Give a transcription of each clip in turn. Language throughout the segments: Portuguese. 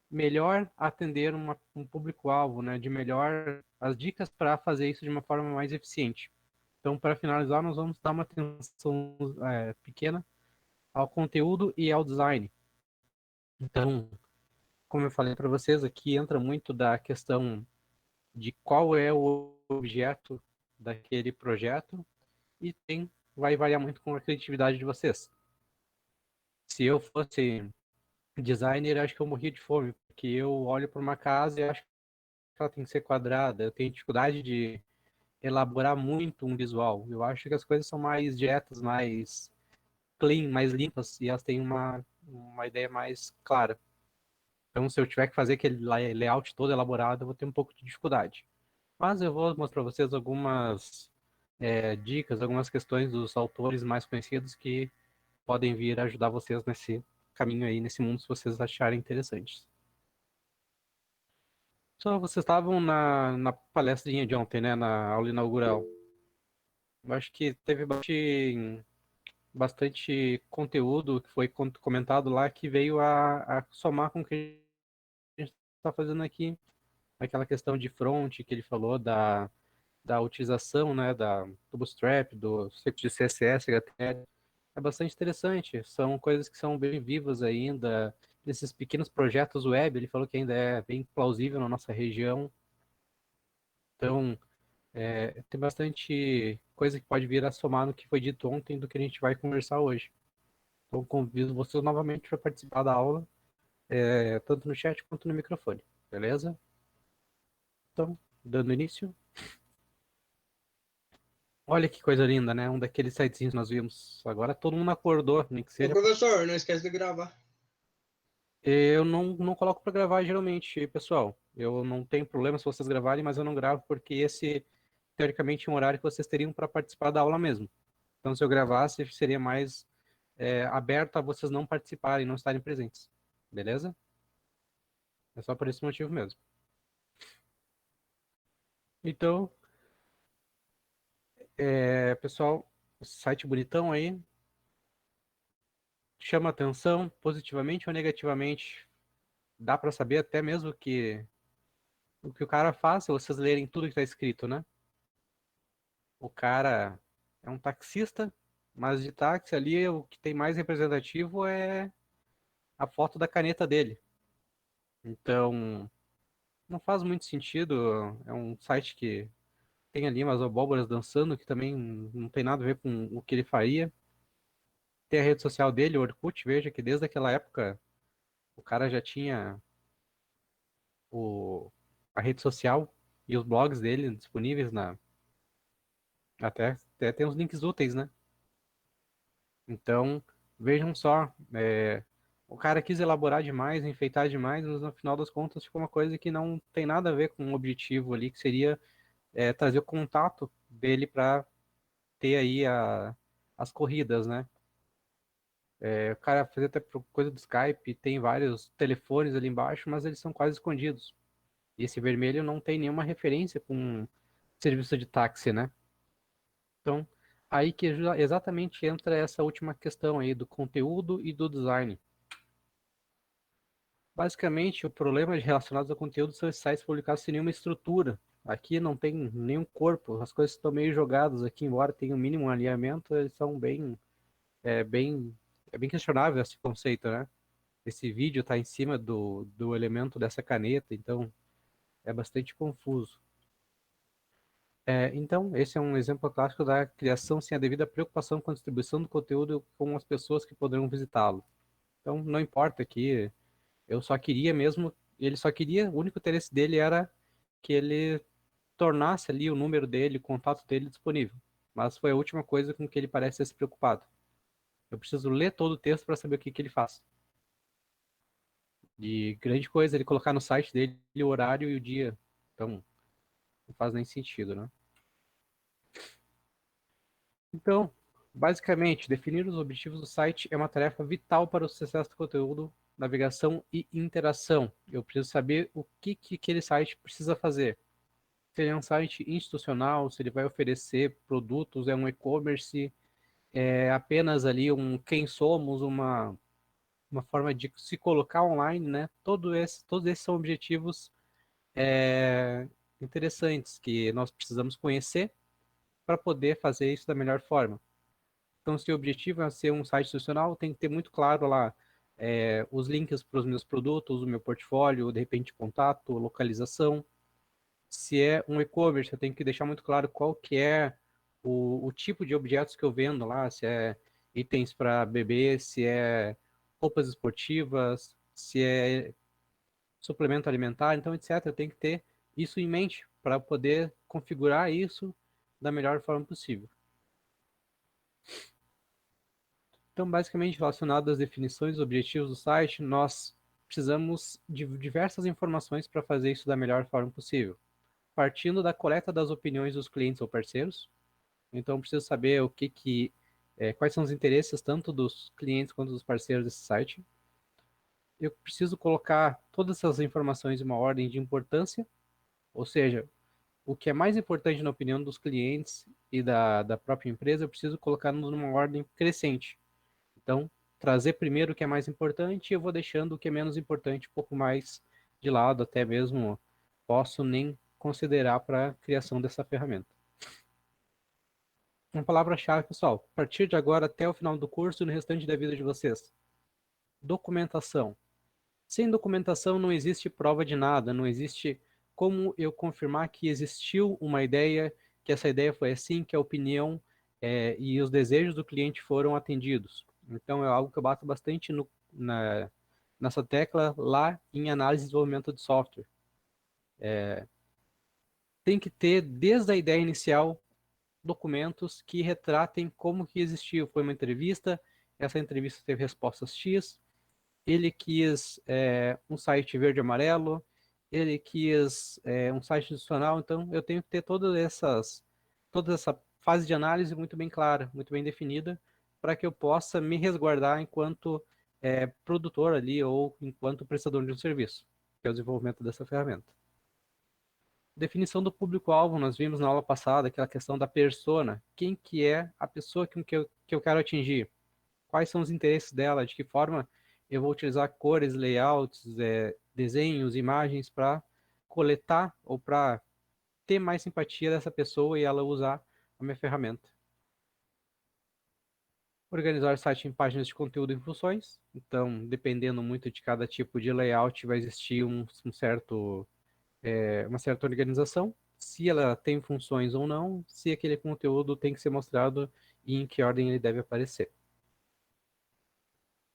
melhor atender um público-alvo, né? De melhor as dicas para fazer isso de uma forma mais eficiente. Então, para finalizar, nós vamos dar uma atenção pequena ao conteúdo e ao design. Então, como eu falei para vocês, aqui entra muito da questão de qual é o objeto daquele projeto e vai variar muito com a criatividade de vocês. Se eu fosse designer, acho que eu morria de fome, porque eu olho para uma casa e acho que ela tem que ser quadrada. Eu tenho dificuldade de elaborar muito um visual. Eu acho que as coisas são mais diretas, mais clean, mais limpas, e elas têm uma ideia mais clara. Então, se eu tiver que fazer aquele layout todo elaborado, eu vou ter um pouco de dificuldade. Mas eu vou mostrar para vocês algumas dicas, algumas questões dos autores mais conhecidos que podem vir ajudar vocês nesse caminho aí, nesse mundo, se vocês acharem interessantes. Só vocês estavam na palestrinha de ontem, né, na aula inaugural. Eu acho que teve bastante conteúdo que foi comentado lá que veio a somar com o que a gente está fazendo aqui. Aquela questão de front que ele falou da utilização, né, do Bootstrap, do script de CSS, HTML. É bastante interessante. São coisas que são bem vivas ainda. Esses pequenos projetos web, ele falou que ainda é bem plausível na nossa região. Então, tem bastante coisa que pode vir a somar no que foi dito ontem do que a gente vai conversar hoje. Então, convido vocês novamente para participar da aula, tanto no chat quanto no microfone, beleza? Então, dando início. Olha que coisa linda, né? Um daqueles sitezinhos que nós vimos. Agora todo mundo acordou, nem que Ô, seja. professor, não esquece de gravar. Eu não coloco para gravar geralmente, pessoal. Eu não tenho problema se vocês gravarem, mas eu não gravo porque esse, teoricamente, é um horário que vocês teriam para participar da aula mesmo. Então, se eu gravasse, seria mais aberto a vocês não participarem, não estarem presentes. Beleza? É só por esse motivo mesmo. Então, pessoal, site bonitão aí. Chama atenção positivamente ou negativamente. Dá para saber até mesmo que o que o cara faz, se vocês lerem tudo que está escrito, né? O cara é um taxista, mas de táxi ali o que tem mais representativo é a foto da caneta dele. Então, não faz muito sentido. É um site que tem ali umas abóboras dançando, que também não tem nada a ver com o que ele faria. Tem a rede social dele, o Orkut, veja que desde aquela época o cara já tinha o, a rede social e os blogs dele disponíveis até tem os links úteis, né? Então, vejam só, o cara quis elaborar demais, enfeitar demais, mas no final das contas ficou uma coisa que não tem nada a ver com o objetivo ali, que seria trazer o contato dele para ter aí as corridas, né? O cara fazia até coisa do Skype, tem vários telefones ali embaixo, mas eles são quase escondidos. E esse vermelho não tem nenhuma referência com serviço de táxi, né? Então, aí que exatamente entra essa última questão aí do conteúdo e do design. Basicamente, o problema relacionado ao conteúdo são esses sites publicados sem nenhuma estrutura. Aqui não tem nenhum corpo, as coisas estão meio jogadas aqui, embora tenha um mínimo alinhamento, eles são é bem, é bem questionável esse conceito, né? Esse vídeo está em cima do elemento dessa caneta, então é bastante confuso. Então, esse é um exemplo clássico da criação sem a devida preocupação com a distribuição do conteúdo com as pessoas que poderão visitá-lo. Então, não importa que eu só queria mesmo, ele só queria, o único interesse dele era que ele tornasse ali o número dele, o contato dele disponível. Mas foi a última coisa com que ele parece ter se preocupado. Eu preciso ler todo o texto para saber o que ele faz. De grande coisa ele colocar no site dele o horário e o dia. Então, não faz nem sentido, né? Então, basicamente, definir os objetivos do site é uma tarefa vital para o sucesso do conteúdo, navegação e interação. Eu preciso saber o que aquele site precisa fazer. Se ele é um site institucional, se ele vai oferecer produtos, é um e-commerce, é apenas ali um quem somos, uma forma de se colocar online, né? Todos esses são objetivos é, interessantes que nós precisamos conhecer para poder fazer isso da melhor forma. Então, se o objetivo é ser um site institucional, tem que ter muito claro lá os links para os meus produtos, o meu portfólio, de repente contato, localização. Se é um e-commerce, eu tenho que deixar muito claro qual que é o tipo de objetos que eu vendo lá, se é itens para bebê, se é roupas esportivas, se é suplemento alimentar, então, etc. Eu tenho que ter isso em mente para poder configurar isso da melhor forma possível. Então, basicamente, relacionado às definições e objetivos do site, nós precisamos de diversas informações para fazer isso da melhor forma possível. Partindo da coleta das opiniões dos clientes ou parceiros, então preciso saber quais são os interesses tanto dos clientes quanto dos parceiros desse site. Eu preciso colocar todas essas informações em uma ordem de importância, ou seja, o que é mais importante na opinião dos clientes e da própria empresa, eu preciso colocar numa ordem crescente. Então, trazer primeiro o que é mais importante e eu vou deixando o que é menos importante um pouco mais de lado, até mesmo posso nem considerar para a criação dessa ferramenta. Uma palavra-chave, pessoal, a partir de agora até o final do curso e no restante da vida de vocês. Documentação. Sem documentação não existe prova de nada, não existe como eu confirmar que existiu uma ideia, que essa ideia foi assim, que a opinião e os desejos do cliente foram atendidos. Então é algo que eu bato bastante nessa tecla lá em análise e desenvolvimento de software. Tem que ter, desde a ideia inicial, documentos que retratem como que existiu. Foi uma entrevista, essa entrevista teve respostas X, ele quis um site verde e amarelo, ele quis um site institucional, então eu tenho que ter toda essa fase de análise muito bem clara, muito bem definida, para que eu possa me resguardar enquanto produtor ali ou enquanto prestador de um serviço, que é o desenvolvimento dessa ferramenta. Definição do público-alvo, nós vimos na aula passada aquela questão da persona, quem que é a pessoa que eu quero atingir, quais são os interesses dela, de que forma eu vou utilizar cores, layouts, desenhos, imagens para coletar ou para ter mais simpatia dessa pessoa e ela usar a minha ferramenta. Organizar o site em páginas de conteúdo e funções. Então, dependendo muito de cada tipo de layout, vai existir uma certa organização. Se ela tem funções ou não, se aquele conteúdo tem que ser mostrado e em que ordem ele deve aparecer.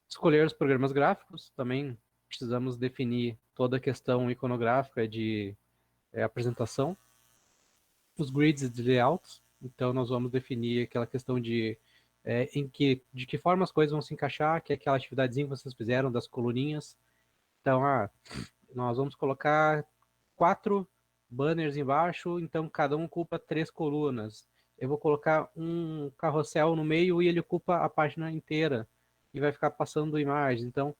Escolher os programas gráficos, também precisamos definir toda a questão iconográfica de apresentação, os grids de layouts, então nós vamos definir aquela questão de que forma as coisas vão se encaixar, que é aquela atividadezinha que vocês fizeram das coluninhas. Então, nós vamos colocar 4 banners embaixo, então cada um ocupa 3 colunas. Eu vou colocar um carrossel no meio e ele ocupa a página inteira e vai ficar passando imagens. Então,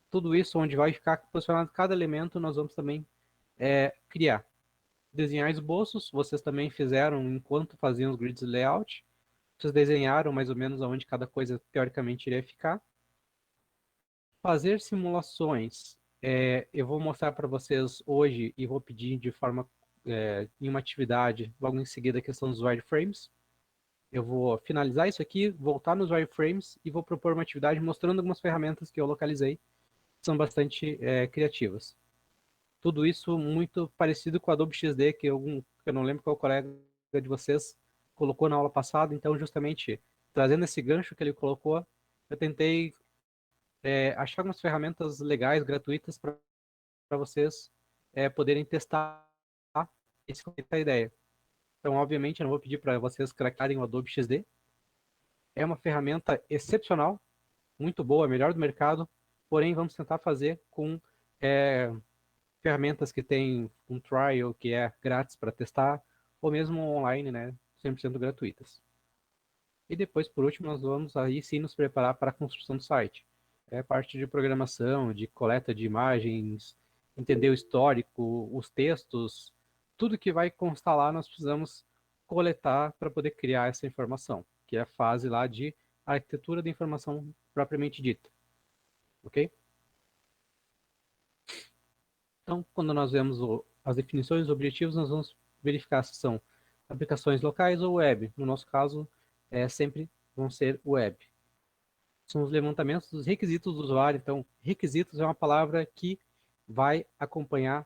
tudo isso onde vai ficar posicionado cada elemento, nós vamos também criar. Desenhar esboços, vocês também fizeram enquanto faziam os grids layout. Vocês desenharam mais ou menos aonde cada coisa teoricamente iria ficar. Fazer simulações. Eu vou mostrar para vocês hoje e vou pedir de forma em uma atividade, logo em seguida, a questão dos wireframes. Eu vou finalizar isso aqui, voltar nos wireframes e vou propor uma atividade mostrando algumas ferramentas que eu localizei, que são bastante criativas. Tudo isso muito parecido com o Adobe XD, eu não lembro qual colega de vocês colocou na aula passada, então justamente trazendo esse gancho que ele colocou, eu tentei achar algumas ferramentas legais, gratuitas, para vocês poderem testar essa ideia. Então, obviamente, eu não vou pedir para vocês cracarem o Adobe XD. É uma ferramenta excepcional, muito boa, a melhor do mercado, porém vamos tentar fazer com ferramentas que tem um trial, que é grátis para testar, ou mesmo online, né, 100% gratuitas. E depois, por último, nós vamos aí sim nos preparar para a construção do site. Parte de programação, de coleta de imagens, entender o histórico, os textos, tudo que vai constar lá nós precisamos coletar para poder criar essa informação, que é a fase lá de arquitetura da informação propriamente dita. ok? Então, quando nós vemos as definições dos objetivos, nós vamos verificar se são aplicações locais ou web. No nosso caso, sempre vão ser web. São os levantamentos dos requisitos do usuário. Então, requisitos é uma palavra que vai acompanhar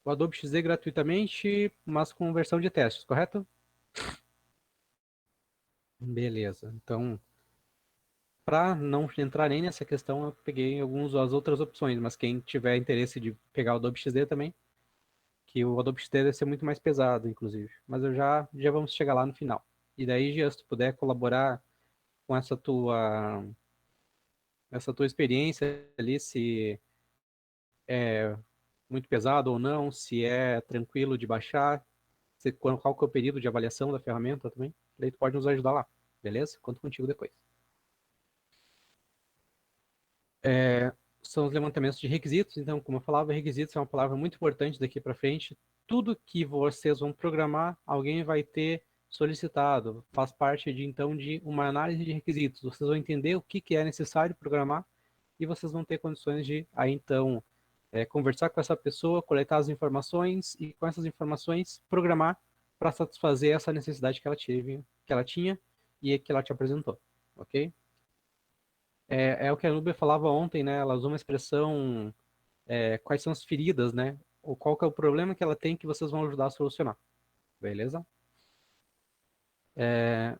o Adobe XD gratuitamente, mas com versão de testes, correto? Beleza. Então, para não entrar nem nessa questão, eu peguei algumas das outras opções, mas quem tiver interesse de pegar o Adobe XD também, que o Adobe XD deve ser muito mais pesado, inclusive. Mas eu já vamos chegar lá no final. E daí, Gia, se tu puder colaborar com essa tua experiência ali, se é muito pesado ou não, se é tranquilo de baixar, qual que é o período de avaliação da ferramenta também, daí tu pode nos ajudar lá, beleza? Conto contigo depois. São os levantamentos de requisitos. Então, como eu falava, requisitos é uma palavra muito importante daqui para frente. Tudo que vocês vão programar, alguém vai ter solicitado. Faz parte de uma análise de requisitos. Vocês vão entender o que é necessário programar e vocês vão ter condições de aí então conversar com essa pessoa, coletar as informações e com essas informações programar para satisfazer essa necessidade que ela tinha e que ela te apresentou, ok? É o que a Nubia falava ontem, né? Ela usou uma expressão, quais são as feridas, né? Ou qual que é o problema que ela tem que vocês vão ajudar a solucionar, beleza? É,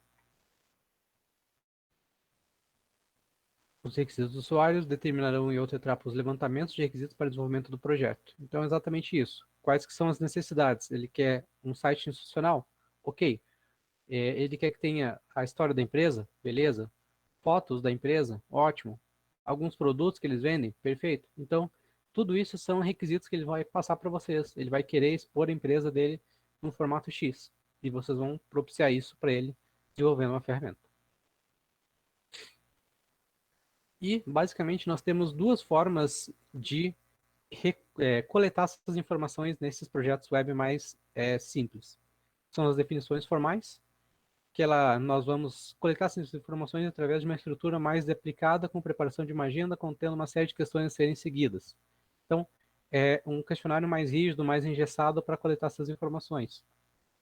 os requisitos dos usuários determinarão em outra etapa os levantamentos de requisitos para desenvolvimento do projeto. Então, é exatamente isso. Quais que são as necessidades? Ele quer um site institucional? Ok. Ele quer que tenha a história da empresa? Beleza. Fotos da empresa? Ótimo. Alguns produtos que eles vendem? Perfeito. Então, tudo isso são requisitos que ele vai passar para vocês. Ele vai querer expor a empresa dele no formato X. E vocês vão propiciar isso para ele desenvolvendo uma ferramenta. E, basicamente, nós temos duas formas de coletar essas informações nesses projetos web mais simples. São as definições formais, que nós vamos coletar essas informações através de uma estrutura mais aplicada, com preparação de uma agenda, contendo uma série de questões a serem seguidas. Então, é um questionário mais rígido, mais engessado para coletar essas informações.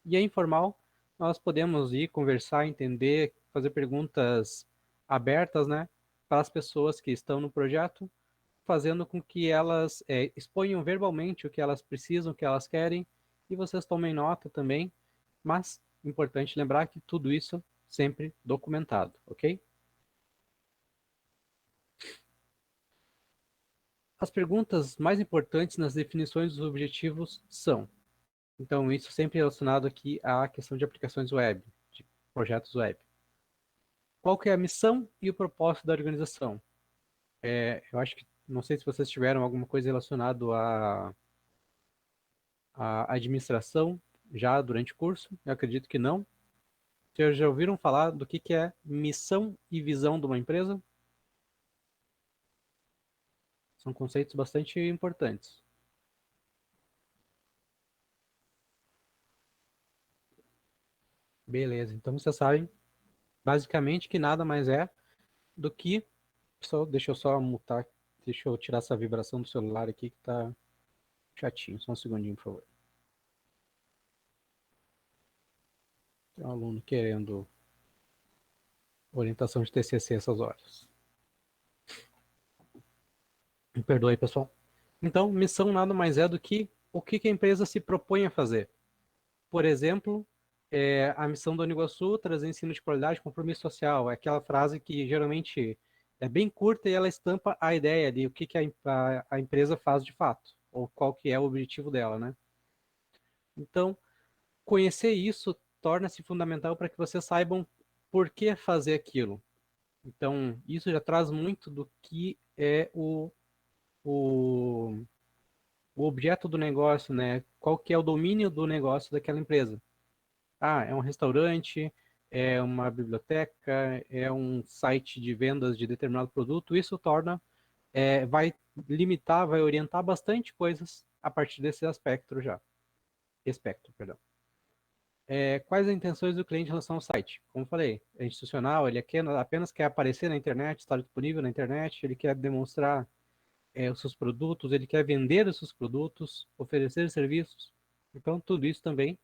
E a informal, nós podemos ir conversar, entender, fazer perguntas abertas, né, para as pessoas que estão no projeto, fazendo com que elas exponham verbalmente o que elas precisam, o que elas querem, e vocês tomem nota também, mas importante lembrar que tudo isso sempre documentado, ok? As perguntas mais importantes nas definições dos objetivos são, então isso sempre relacionado aqui à questão de aplicações web, de projetos web. Qual que é a missão e o propósito da organização? Eu acho que, não sei se vocês tiveram alguma coisa relacionada à administração já durante o curso, eu acredito que não. Vocês já ouviram falar do que é missão e visão de uma empresa? São conceitos bastante importantes. Beleza, então vocês sabem basicamente que nada mais é do que. Deixa eu só mutar, deixa eu tirar essa vibração do celular aqui que tá chatinho. Só um segundinho, por favor. Tem um aluno querendo orientação de TCC essas horas. Me perdoe, pessoal. Então, missão nada mais é do que o que a empresa se propõe a fazer. Por exemplo, a missão do Uniguaçu trazer ensino de qualidade, compromisso social. É aquela frase que geralmente é bem curta e ela estampa a ideia de o que a empresa faz de fato, ou qual que é o objetivo dela, né? Então, conhecer isso torna-se fundamental para que vocês saibam por que fazer aquilo. Então, isso já traz muito do que é o, o objeto do negócio, né? Qual que é o domínio do negócio daquela empresa. Ah, é um restaurante, é uma biblioteca, é um site de vendas de determinado produto. Isso vai limitar, vai orientar bastante coisas a partir desse aspecto já. Espectro, perdão. Quais as intenções do cliente em relação ao site? Como eu falei, é institucional, ele apenas quer aparecer na internet, estar disponível na internet, ele quer demonstrar os seus produtos, ele quer vender os seus produtos, oferecer serviços. Então, tudo isso também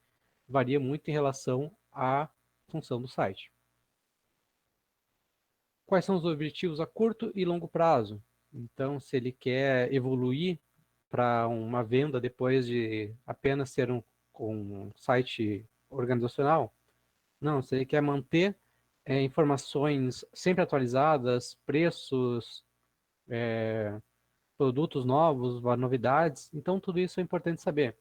varia muito em relação à função do site. Quais são os objetivos a curto e longo prazo? Então, se ele quer evoluir para uma venda depois de apenas ser um site organizacional, não, se ele quer manter informações sempre atualizadas, preços, produtos novos, novidades, então tudo isso é importante saber.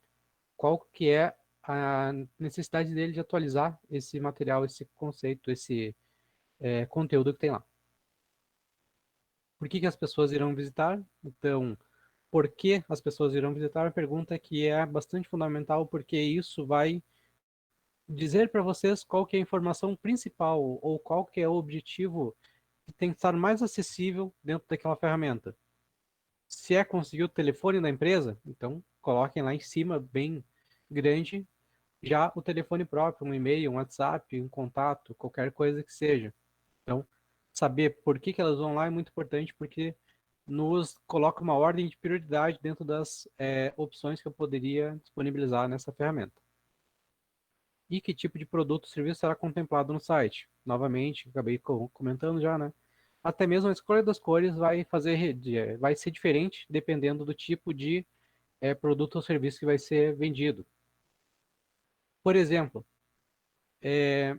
Qual que é a necessidade dele de atualizar esse material, esse conceito, esse conteúdo que tem lá. Por que as pessoas irão visitar? Então, por que as pessoas irão visitar? É uma pergunta que é bastante fundamental, porque isso vai dizer para vocês qual que é a informação principal ou qual que é o objetivo que tem que estar mais acessível dentro daquela ferramenta. Se é conseguir o telefone da empresa, então coloquem lá em cima, bem grande, já o telefone próprio, um e-mail, um WhatsApp, um contato, qualquer coisa que seja. Então, saber por que elas vão lá é muito importante, porque nos coloca uma ordem de prioridade dentro das opções que eu poderia disponibilizar nessa ferramenta. E que tipo de produto ou serviço será contemplado no site? Novamente, acabei comentando já, né? Até mesmo a escolha das cores vai ser diferente dependendo do tipo de produto ou serviço que vai ser vendido. Por exemplo, é,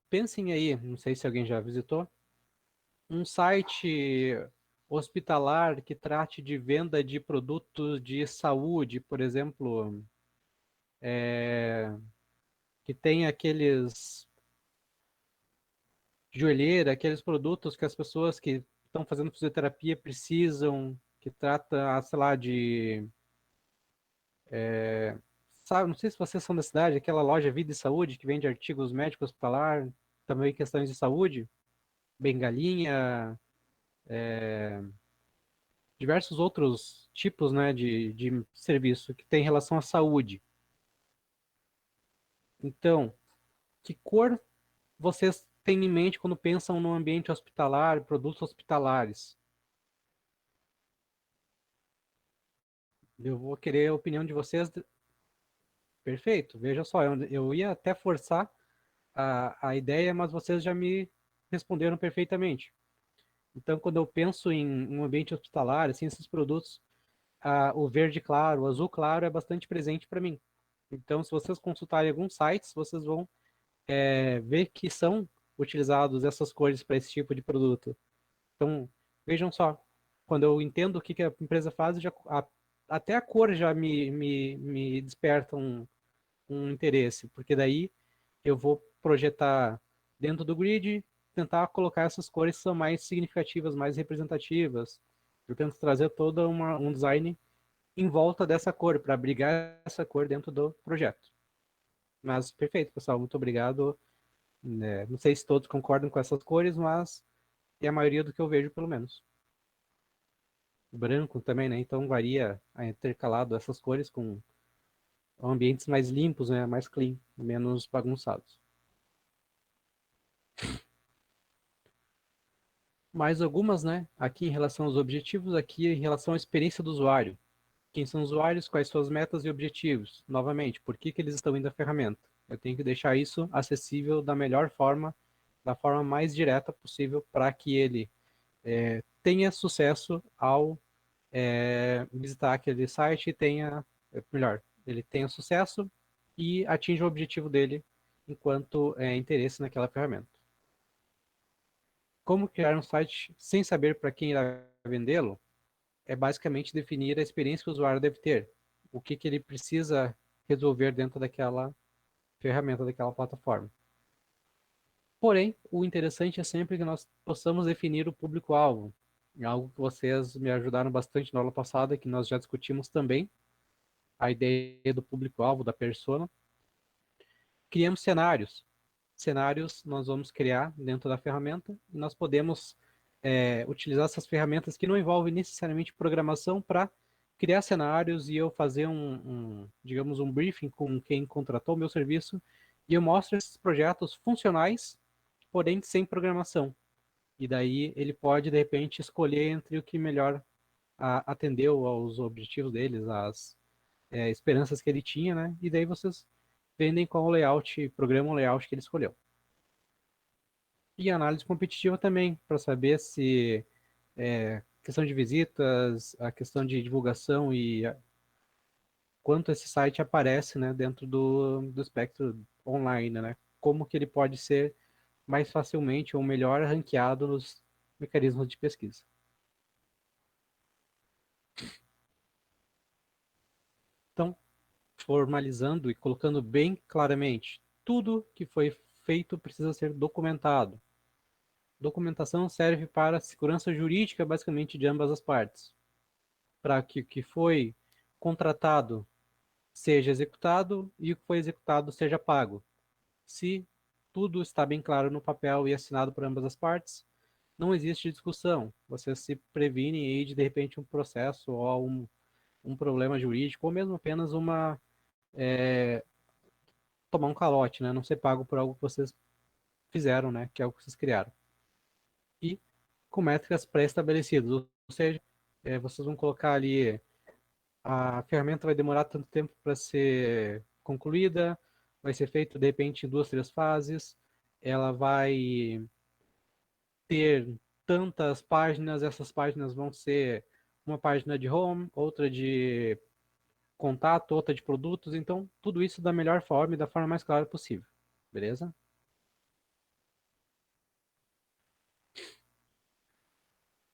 pensem aí, não sei se alguém já visitou, um site hospitalar que trate de venda de produtos de saúde, por exemplo, que tem aqueles joelheira, aqueles produtos que as pessoas que estão fazendo fisioterapia precisam, que trata, sei lá, sabe, não sei se vocês são da cidade, aquela loja Vida e Saúde que vende artigos médicos hospitalar, também questões de saúde, bengalinha, diversos outros tipos, né, de serviço que tem relação à saúde. Então, que cor vocês têm em mente quando pensam no ambiente hospitalar, produtos hospitalares? Eu vou querer a opinião de vocês. Perfeito, veja só, eu ia até forçar a ideia, mas vocês já me responderam perfeitamente. Então, quando eu penso em um ambiente hospitalar, assim, esses produtos, o verde claro, o azul claro é bastante presente para mim. Então, se vocês consultarem alguns sites, vocês vão ver que são utilizados essas cores para esse tipo de produto. Então, vejam só, quando eu entendo o que que a empresa faz, até a cor já me desperta um interesse, porque daí eu vou projetar dentro do grid, tentar colocar essas cores que são mais significativas, mais representativas. Eu tento trazer todo um design em volta dessa cor, para abrigar essa cor dentro do projeto. Mas perfeito, pessoal, muito obrigado. Não sei se todos concordam com essas cores, mas é a maioria do que eu vejo, pelo menos. O branco também, né? Então varia intercalado essas cores com ambientes mais limpos, né? Mais clean, menos bagunçados. Mais algumas, né? Aqui em relação aos objetivos, aqui em relação à experiência do usuário. Quem são os usuários, quais suas metas e objetivos? Novamente, por que que eles estão indo à ferramenta? Eu tenho que deixar isso acessível da melhor forma, da forma mais direta possível, para que ele tenha sucesso ao visitar aquele site e tenha, melhor, ele tenha sucesso e atinja o objetivo dele enquanto interesse naquela ferramenta. Como criar um site sem saber para quem irá vendê-lo? É basicamente definir a experiência que o usuário deve ter, o que que ele precisa resolver dentro daquela ferramenta, daquela plataforma. Porém, o interessante é sempre que nós possamos definir o público-alvo, algo que vocês me ajudaram bastante na aula passada, que nós já discutimos também, a ideia do público-alvo, da persona. Criamos cenários. Cenários nós vamos criar dentro da ferramenta e nós podemos utilizar essas ferramentas que não envolvem necessariamente programação para criar cenários e eu fazer digamos, um briefing com quem contratou o meu serviço E eu mostro esses projetos funcionais, porém sem programação. E daí ele pode, de repente, escolher entre o que melhor atendeu aos objetivos deles, às esperanças que ele tinha, né? E daí vocês vendem qual o layout, programa o layout que ele escolheu. E análise competitiva também, para saber se questão de visitas, a questão de divulgação e quanto esse site aparece, né, dentro do espectro online, né? Como que ele pode ser mais facilmente ou melhor ranqueado nos mecanismos de pesquisa. Então, formalizando e colocando bem claramente, tudo que foi feito precisa ser documentado. Documentação serve para a segurança jurídica, basicamente, de ambas as partes, para que o que foi contratado seja executado e o que foi executado seja pago. Se tudo está bem claro no papel e assinado por ambas as partes, não existe discussão. Você se previne aí de repente um processo ou um problema jurídico, ou mesmo apenas tomar um calote, né? Não ser pago por algo que vocês fizeram, né? Que é algo que vocês criaram. E com métricas pré-estabelecidas, ou seja, vocês vão colocar ali a ferramenta vai demorar tanto tempo para ser concluída, vai ser feito de repente em 2, 3 fases, ela vai ter tantas páginas, essas páginas vão ser uma página de home, outra de contato, outra de produtos, então tudo isso da melhor forma e da forma mais clara possível, beleza?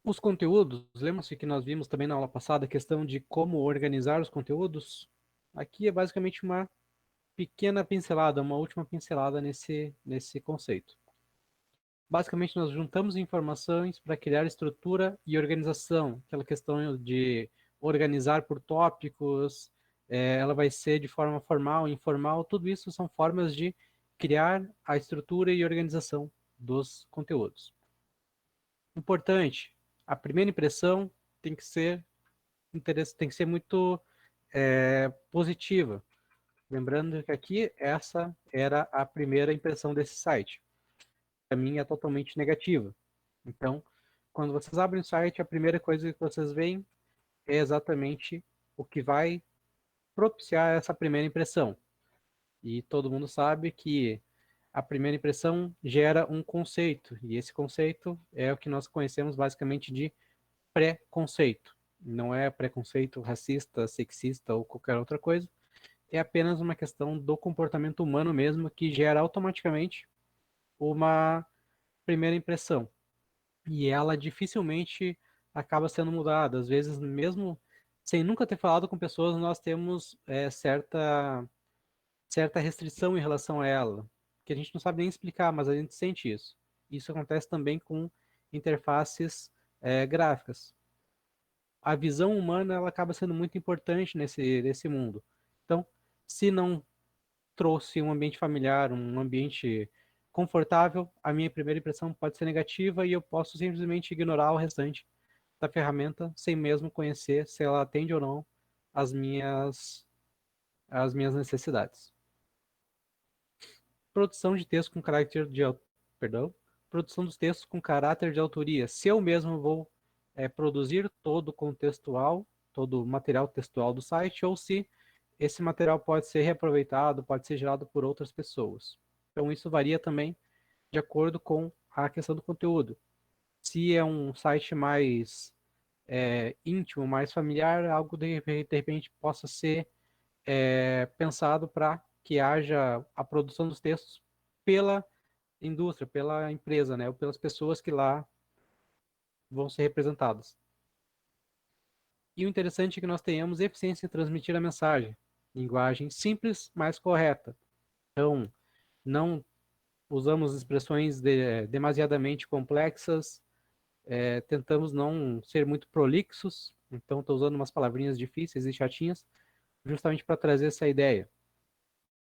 Os conteúdos, lembra-se que nós vimos também na aula passada a questão de como organizar os conteúdos? Aqui é basicamente uma pequena pincelada, uma última pincelada nesse conceito. Basicamente, nós juntamos informações para criar estrutura e organização. Aquela questão de organizar por tópicos, ela vai ser de forma formal, informal, tudo isso são formas de criar a estrutura e organização dos conteúdos. Importante, a primeira impressão tem que ser tem que ser muito positiva. Lembrando que aqui essa era a primeira impressão desse site. Para mim é totalmente negativa. Então, quando vocês abrem o site, a primeira coisa que vocês veem é exatamente o que vai propiciar essa primeira impressão. E todo mundo sabe que a primeira impressão gera um conceito, e esse conceito é o que nós conhecemos basicamente de pré-conceito. Não é preconceito racista, sexista ou qualquer outra coisa, é apenas uma questão do comportamento humano mesmo que gera automaticamente uma primeira impressão. E ela dificilmente acaba sendo mudada. Às vezes, mesmo sem nunca ter falado com pessoas, nós temos certa restrição em relação a ela, que a gente não sabe nem explicar, mas a gente sente isso. Isso acontece também com interfaces gráficas. A visão humana ela acaba sendo muito importante nesse mundo. Então, se não trouxe um ambiente familiar, um ambiente confortável, a minha primeira impressão pode ser negativa e eu posso simplesmente ignorar o restante da ferramenta sem mesmo conhecer se ela atende ou não as minhas necessidades. Produção de texto com caráter de perdão, produção dos textos com caráter de autoria. Se eu mesmo vou produzir todo o contextual, todo o material textual do site, ou se esse material pode ser reaproveitado, pode ser gerado por outras pessoas. Então isso varia também de acordo com a questão do conteúdo. Se é um site mais íntimo, mais familiar, algo de repente possa ser pensado para que haja a produção dos textos pela indústria, pela empresa, né, ou pelas pessoas que lá vão ser representadas. E o interessante é que nós tenhamos eficiência em transmitir a mensagem, linguagem simples, mas correta. Então, não usamos expressões demasiadamente complexas, tentamos não ser muito prolixos, então estou usando umas palavrinhas difíceis e chatinhas, justamente para trazer essa ideia.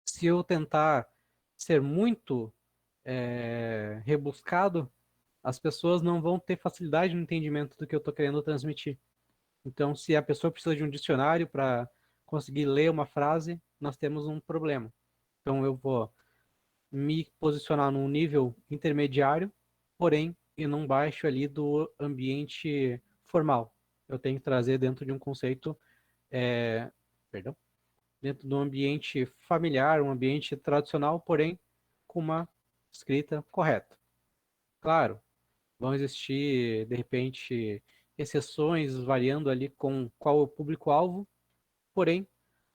Se eu tentar ser muito rebuscado, as pessoas não vão ter facilidade no entendimento do que eu estou querendo transmitir. Então, se a pessoa precisa de um dicionário para conseguir ler uma frase, nós temos um problema. Então, eu vou me posicionar num nível intermediário, porém e não baixo ali do ambiente formal. Eu tenho que trazer dentro de um conceito, perdão, dentro de um ambiente familiar, um ambiente tradicional, porém com uma escrita correta. Claro, vão existir, de repente, exceções variando ali com qual é o público-alvo, porém,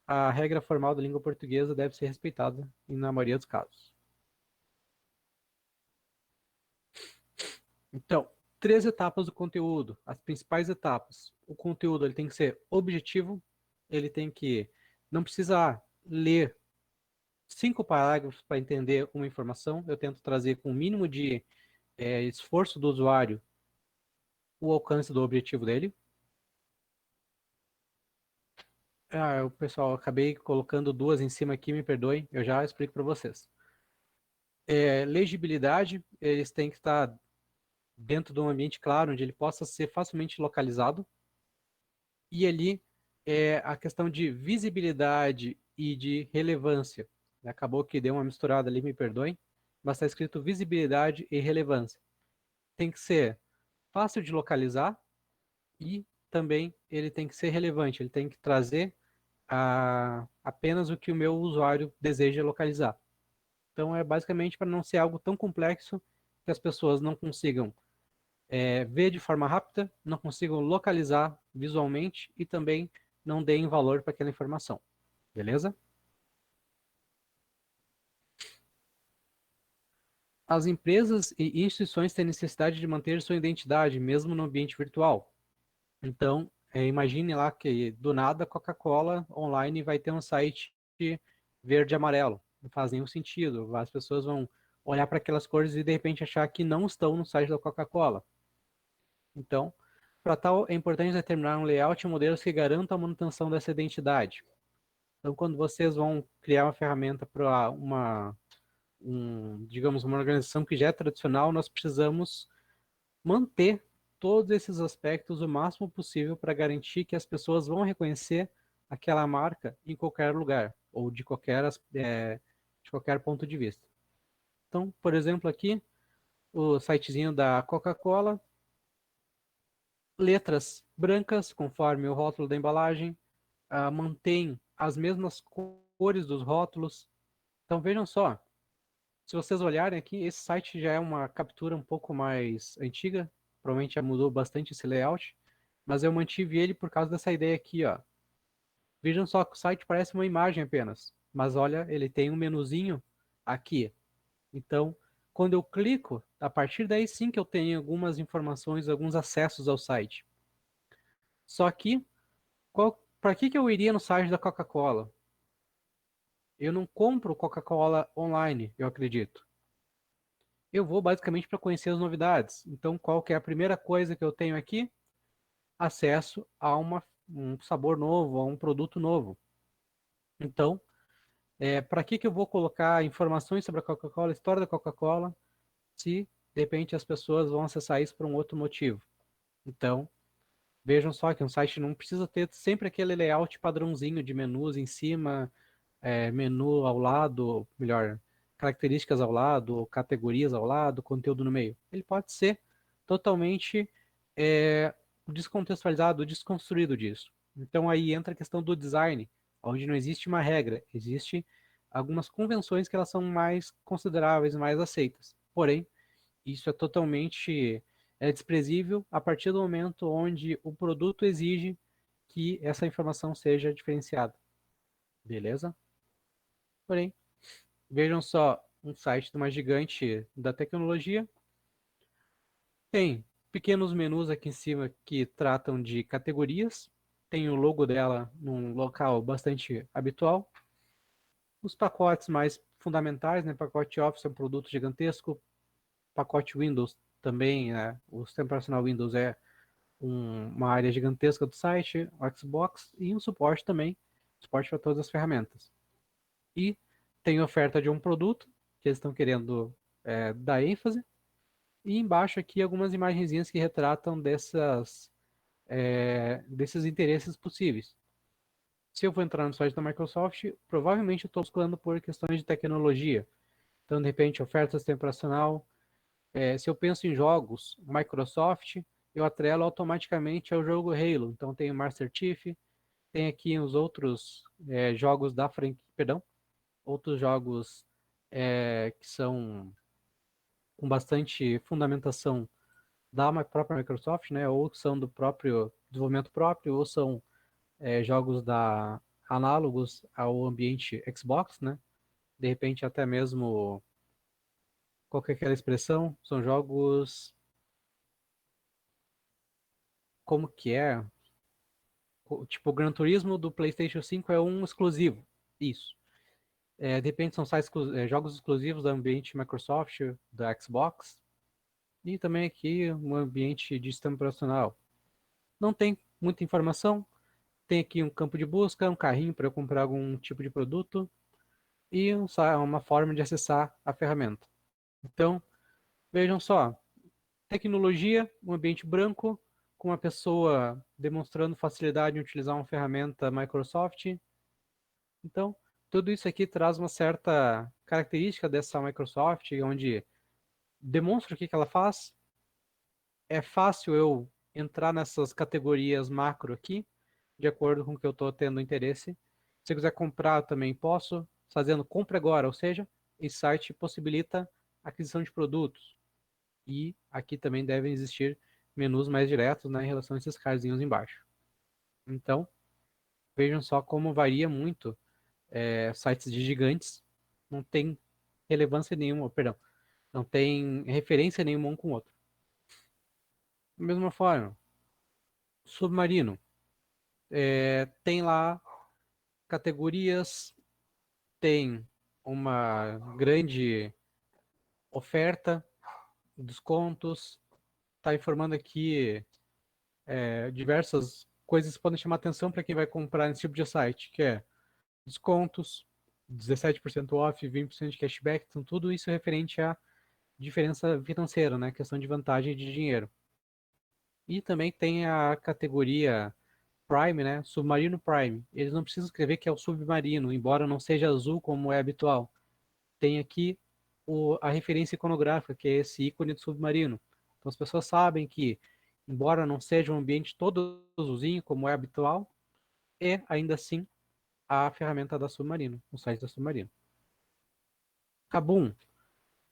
a regra formal da língua portuguesa deve ser respeitada na maioria dos casos. Então, três etapas do conteúdo, as principais etapas. O conteúdo ele tem que ser objetivo, ele tem que não precisa ler 5 parágrafos para entender uma informação. Eu tento trazer com o mínimo de esforço do usuário o alcance do objetivo dele. O pessoal, acabei colocando duas em cima aqui, me perdoem, eu já explico para vocês. Legibilidade, eles têm que estar dentro de um ambiente claro, onde ele possa ser facilmente localizado. E ali a questão de visibilidade e de relevância. Acabou que deu uma misturada ali, me perdoem, mas está escrito visibilidade e relevância. Tem que ser fácil de localizar e também ele tem que ser relevante, ele tem que trazer apenas o que o meu usuário deseja localizar. Então é basicamente para não ser algo tão complexo que as pessoas não consigam ver de forma rápida, não consigam localizar visualmente e também não deem valor para aquela informação. Beleza? As empresas e instituições têm necessidade de manter sua identidade, mesmo no ambiente virtual. Então, imagine lá que do nada a Coca-Cola online vai ter um site verde e amarelo. Não faz nenhum sentido. As pessoas vão olhar para aquelas cores e de repente achar que não estão no site da Coca-Cola. Então, para tal, é importante determinar um layout e modelos que garantam a manutenção dessa identidade. Então, quando vocês vão criar uma ferramenta para digamos, uma organização que já é tradicional, nós precisamos manter todos esses aspectos o máximo possível para garantir que as pessoas vão reconhecer aquela marca em qualquer lugar ou de qualquer ponto de vista. Então, por exemplo, aqui o sitezinho da Coca-Cola, letras brancas conforme o rótulo da embalagem, mantém as mesmas cores dos rótulos. Então vejam só, se vocês olharem aqui, esse site já é uma captura um pouco mais antiga, provavelmente já mudou bastante esse layout, mas eu mantive ele por causa dessa ideia aqui, ó. Vejam só que o site parece uma imagem apenas, mas olha, ele tem um menuzinho aqui. Então, quando eu clico, a partir daí sim que eu tenho algumas informações, alguns acessos ao site. Só que, para que eu iria no site da Coca-Cola? Eu não compro Coca-Cola online, eu acredito. Eu vou basicamente para conhecer as novidades. Então, qual que é a primeira coisa que eu tenho aqui? Acesso a um sabor novo, a um produto novo. Então, para que eu vou colocar informações sobre a Coca-Cola, a história da Coca-Cola, se de repente as pessoas vão acessar isso por um outro motivo? Então, vejam só que um site não precisa ter sempre aquele layout padrãozinho de menus em cima, menu ao lado, melhor, características ao lado, categorias ao lado, conteúdo no meio. Ele pode ser totalmente descontextualizado, desconstruído disso. Então aí entra a questão do design, onde não existe uma regra, existe algumas convenções que elas são mais consideráveis, mais aceitas. Porém, isso é totalmente desprezível a partir do momento onde o produto exige que essa informação seja diferenciada. Beleza? Porém, vejam só um site de uma gigante da tecnologia. Tem pequenos menus aqui em cima que tratam de categorias. Tem o logo dela num local bastante habitual. Os pacotes mais fundamentais, né? Pacote Office é um produto gigantesco. Pacote Windows também, né? O sistema operacional Windows é uma área gigantesca do site. O Xbox e um suporte também. Suporte para todas as ferramentas. E tem oferta de um produto que eles estão querendo dar ênfase. E embaixo aqui algumas imagenzinhas que retratam desses interesses possíveis. Se eu for entrar no site da Microsoft, provavelmente eu estou buscando por questões de tecnologia. Então, de repente, ofertas temporacional. Se eu penso em jogos Microsoft, eu atrelo automaticamente ao jogo Halo. Então, tem o Master Chief, tem aqui os outros jogos da franquia, perdão, outros jogos que são com bastante fundamentação da própria Microsoft, né? Ou são do próprio desenvolvimento próprio, ou são jogos análogos ao ambiente Xbox, né? De repente até mesmo qualquer aquela expressão, são jogos como que é? Tipo, o Gran Turismo do PlayStation 5 é um exclusivo. Isso. De repente são jogos exclusivos do ambiente Microsoft, da Xbox, e também aqui um ambiente de sistema operacional. Não tem muita informação, tem aqui um campo de busca, um carrinho para eu comprar algum tipo de produto e uma forma de acessar a ferramenta. Então, vejam só, tecnologia, um ambiente branco, com uma pessoa demonstrando facilidade em utilizar uma ferramenta Microsoft. Então, tudo isso aqui traz uma certa característica dessa Microsoft, onde demonstra o que ela faz. É fácil eu entrar nessas categorias macro aqui, de acordo com o que eu estou tendo interesse. Se eu quiser comprar, eu também posso, fazendo compra agora, ou seja, esse site possibilita aquisição de produtos. E aqui também devem existir menus mais diretos, né, em relação a esses cardzinhos embaixo. Então, vejam só como varia muito sites de gigantes, não tem relevância nenhuma, perdão, não tem referência nenhuma um com o outro. Da mesma forma, Submarino, tem lá categorias, tem uma grande oferta, descontos, está informando aqui diversas coisas que podem chamar atenção para quem vai comprar nesse tipo de site, que é descontos, 17% off, 20% de cashback, então tudo isso é referente à diferença financeira, né? Questão de vantagem de dinheiro. E também tem a categoria Prime, né? Submarino Prime. Eles não precisam escrever que é o submarino, embora não seja azul como é habitual. Tem aqui a referência iconográfica, que é esse ícone do submarino. Então as pessoas sabem que, embora não seja um ambiente todo azulzinho como é habitual, é ainda assim a ferramenta da Submarino, o site da Submarino. Kabum.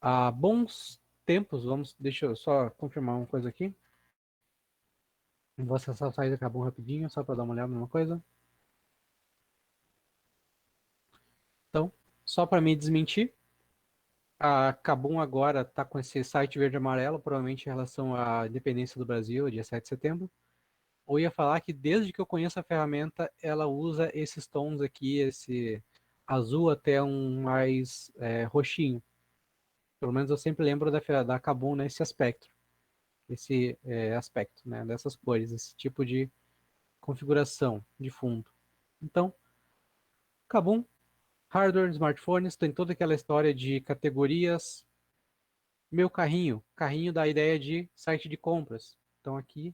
Há bons tempos, deixa eu só confirmar uma coisa aqui. Vou acessar o site da Kabum rapidinho, só para dar uma olhada numa coisa. Então, só para me desmentir, a Kabum agora está com esse site verde e amarelo, provavelmente em relação à independência do Brasil, dia 7 de setembro. Ou ia falar que desde que eu conheço a ferramenta, ela usa esses tons aqui, esse azul até um mais roxinho. Pelo menos eu sempre lembro da Kabum nesse aspecto. Esse aspecto, né, dessas cores, esse tipo de configuração de fundo. Então, Kabum, hardware, smartphones, tem toda aquela história de categorias. Meu carrinho, carrinho dá a ideia de site de compras. Então aqui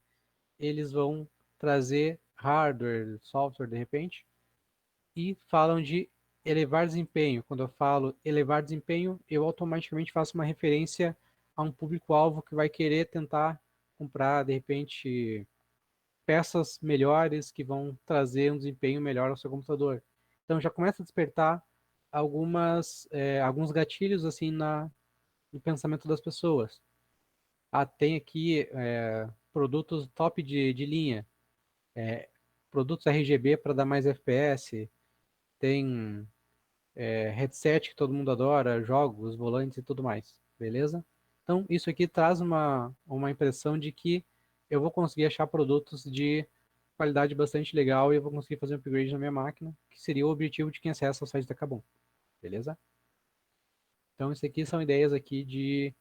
eles vão trazer hardware, software de repente, e falam de elevar desempenho. Quando eu falo elevar desempenho, eu automaticamente faço uma referência a um público-alvo que vai querer tentar comprar, de repente, peças melhores que vão trazer um desempenho melhor ao seu computador. Então já começa a despertar alguns gatilhos assim no pensamento das pessoas. Tem aqui produtos top de linha, produtos RGB para dar mais FPS, tem headset que todo mundo adora, jogos, volantes e tudo mais, beleza? Então isso aqui traz uma impressão de que eu vou conseguir achar produtos de qualidade bastante legal e eu vou conseguir fazer um upgrade na minha máquina, que seria o objetivo de quem acessa o site da Kabum, beleza? Então isso aqui são ideias aqui de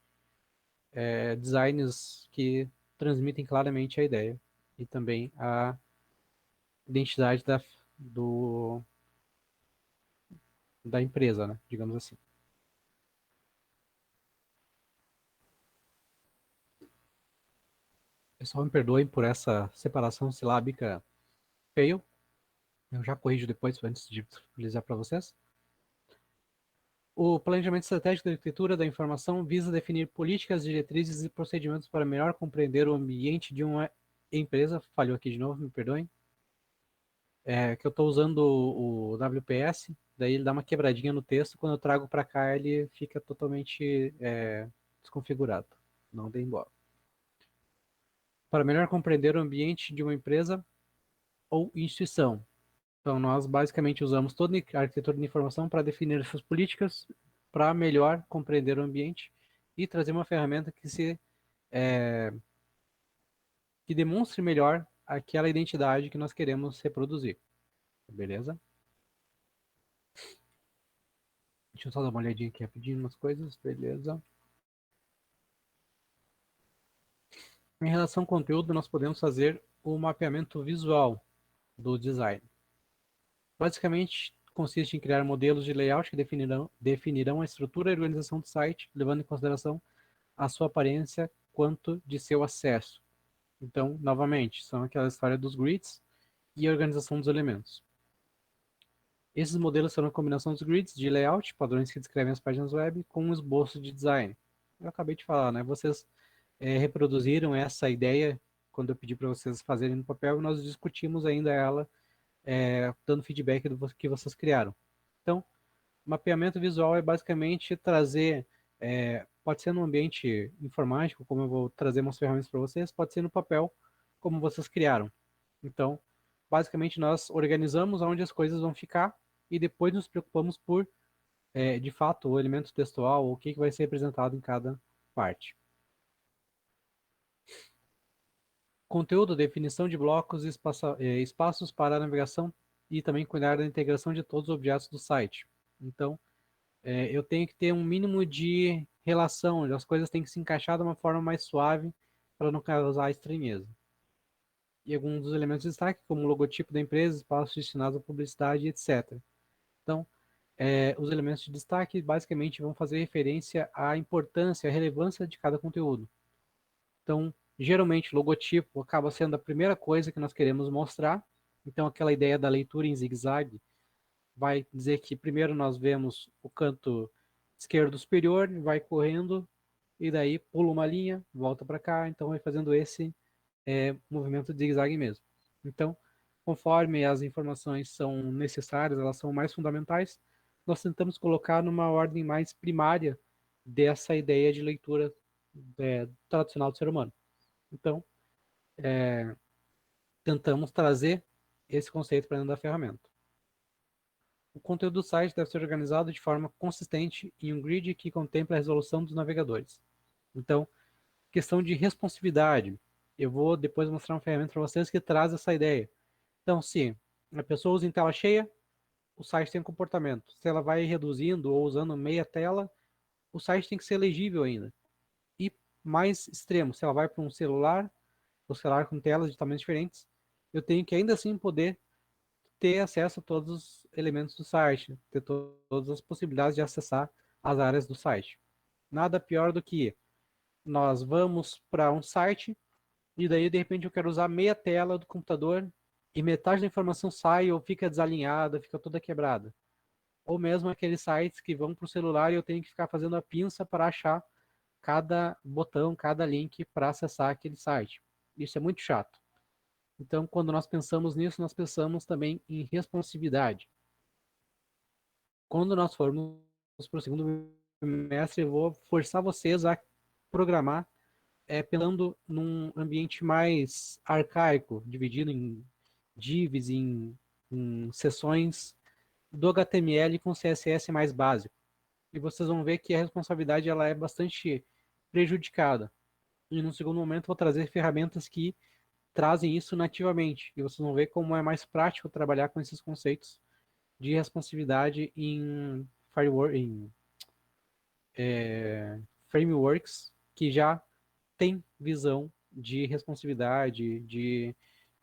designs que transmitem claramente a ideia e também a identidade da empresa, né? Digamos assim. Pessoal, me perdoem por essa separação silábica feio. Eu já corrijo depois, antes de utilizar para vocês. O planejamento estratégico da arquitetura da informação visa definir políticas, diretrizes e procedimentos para melhor compreender o ambiente de uma empresa. Falhou aqui de novo, me perdoem. Que eu estou usando o WPS, daí ele dá uma quebradinha no texto, quando eu trago para cá ele fica totalmente desconfigurado. Não dê embora. Para melhor compreender o ambiente de uma empresa ou instituição. Então, nós basicamente usamos toda a arquitetura de informação para definir essas políticas, para melhor compreender o ambiente e trazer uma ferramenta que demonstre melhor aquela identidade que nós queremos reproduzir. Beleza? Deixa eu só dar uma olhadinha aqui rapidinho umas coisas. Beleza. Em relação ao conteúdo, nós podemos fazer o mapeamento visual do design. Basicamente, consiste em criar modelos de layout que definirão a estrutura e organização do site, levando em consideração a sua aparência quanto de seu acesso. Então, novamente, são aquela história dos grids e a organização dos elementos. Esses modelos serão a combinação dos grids de layout, padrões que descrevem as páginas web, com um esboço de design. Eu acabei de falar, né? Vocês reproduziram essa ideia quando eu pedi para vocês fazerem no papel e nós discutimos ainda ela, dando feedback do que vocês criaram. Então, mapeamento visual é basicamente trazer, pode ser no ambiente informático, como eu vou trazer umas ferramentas para vocês, pode ser no papel, como vocês criaram. Então, basicamente nós organizamos onde as coisas vão ficar e depois nos preocupamos por, de fato, o elemento textual, o que vai ser representado em cada parte. Conteúdo, definição de blocos e espaços para navegação e também cuidar da integração de todos os objetos do site. Então, eu tenho que ter um mínimo de relação, as coisas têm que se encaixar de uma forma mais suave para não causar estranheza. E alguns dos elementos de destaque, como o logotipo da empresa, espaços destinados à publicidade, etc. Então, os elementos de destaque basicamente vão fazer referência à importância, à relevância de cada conteúdo. Então, geralmente, o logotipo acaba sendo a primeira coisa que nós queremos mostrar. Então, aquela ideia da leitura em zigue-zague vai dizer que primeiro nós vemos o canto esquerdo superior, vai correndo, e daí pula uma linha, volta para cá, então vai fazendo esse movimento de zigue-zague mesmo. Então, conforme as informações são necessárias, elas são mais fundamentais, nós tentamos colocar numa ordem mais primária dessa ideia de leitura tradicional do ser humano. Então, tentamos trazer esse conceito para dentro da ferramenta. O conteúdo do site deve ser organizado de forma consistente em um grid que contemple a resolução dos navegadores. Então, questão de responsividade. Eu vou depois mostrar uma ferramenta para vocês que traz essa ideia. Então, se a pessoa usa em tela cheia, o site tem um comportamento. Se ela vai reduzindo ou usando meia tela, o site tem que ser legível ainda. E mais extremo, se ela vai para um celular, o celular com telas de tamanhos diferentes, eu tenho que ainda assim poder ter acesso a todos os elementos do site, ter todas as possibilidades de acessar as áreas do site. Nada pior do que nós vamos para um site e daí de repente eu quero usar meia tela do computador e metade da informação sai ou fica desalinhada, fica toda quebrada. Ou mesmo aqueles sites que vão para o celular e eu tenho que ficar fazendo a pinça para achar cada botão, cada link para acessar aquele site. Isso é muito chato. Então, quando nós pensamos nisso, nós pensamos também em responsividade. Quando nós formos para o segundo semestre, eu vou forçar vocês a programar pensando num ambiente mais arcaico, dividido em divs, em seções do HTML com CSS mais básico. E vocês vão ver que a responsabilidade ela é bastante prejudicada. E no segundo momento, vou trazer ferramentas que trazem isso nativamente. E vocês vão ver como é mais prático trabalhar com esses conceitos de responsividade em frameworks que já tem visão de responsividade, de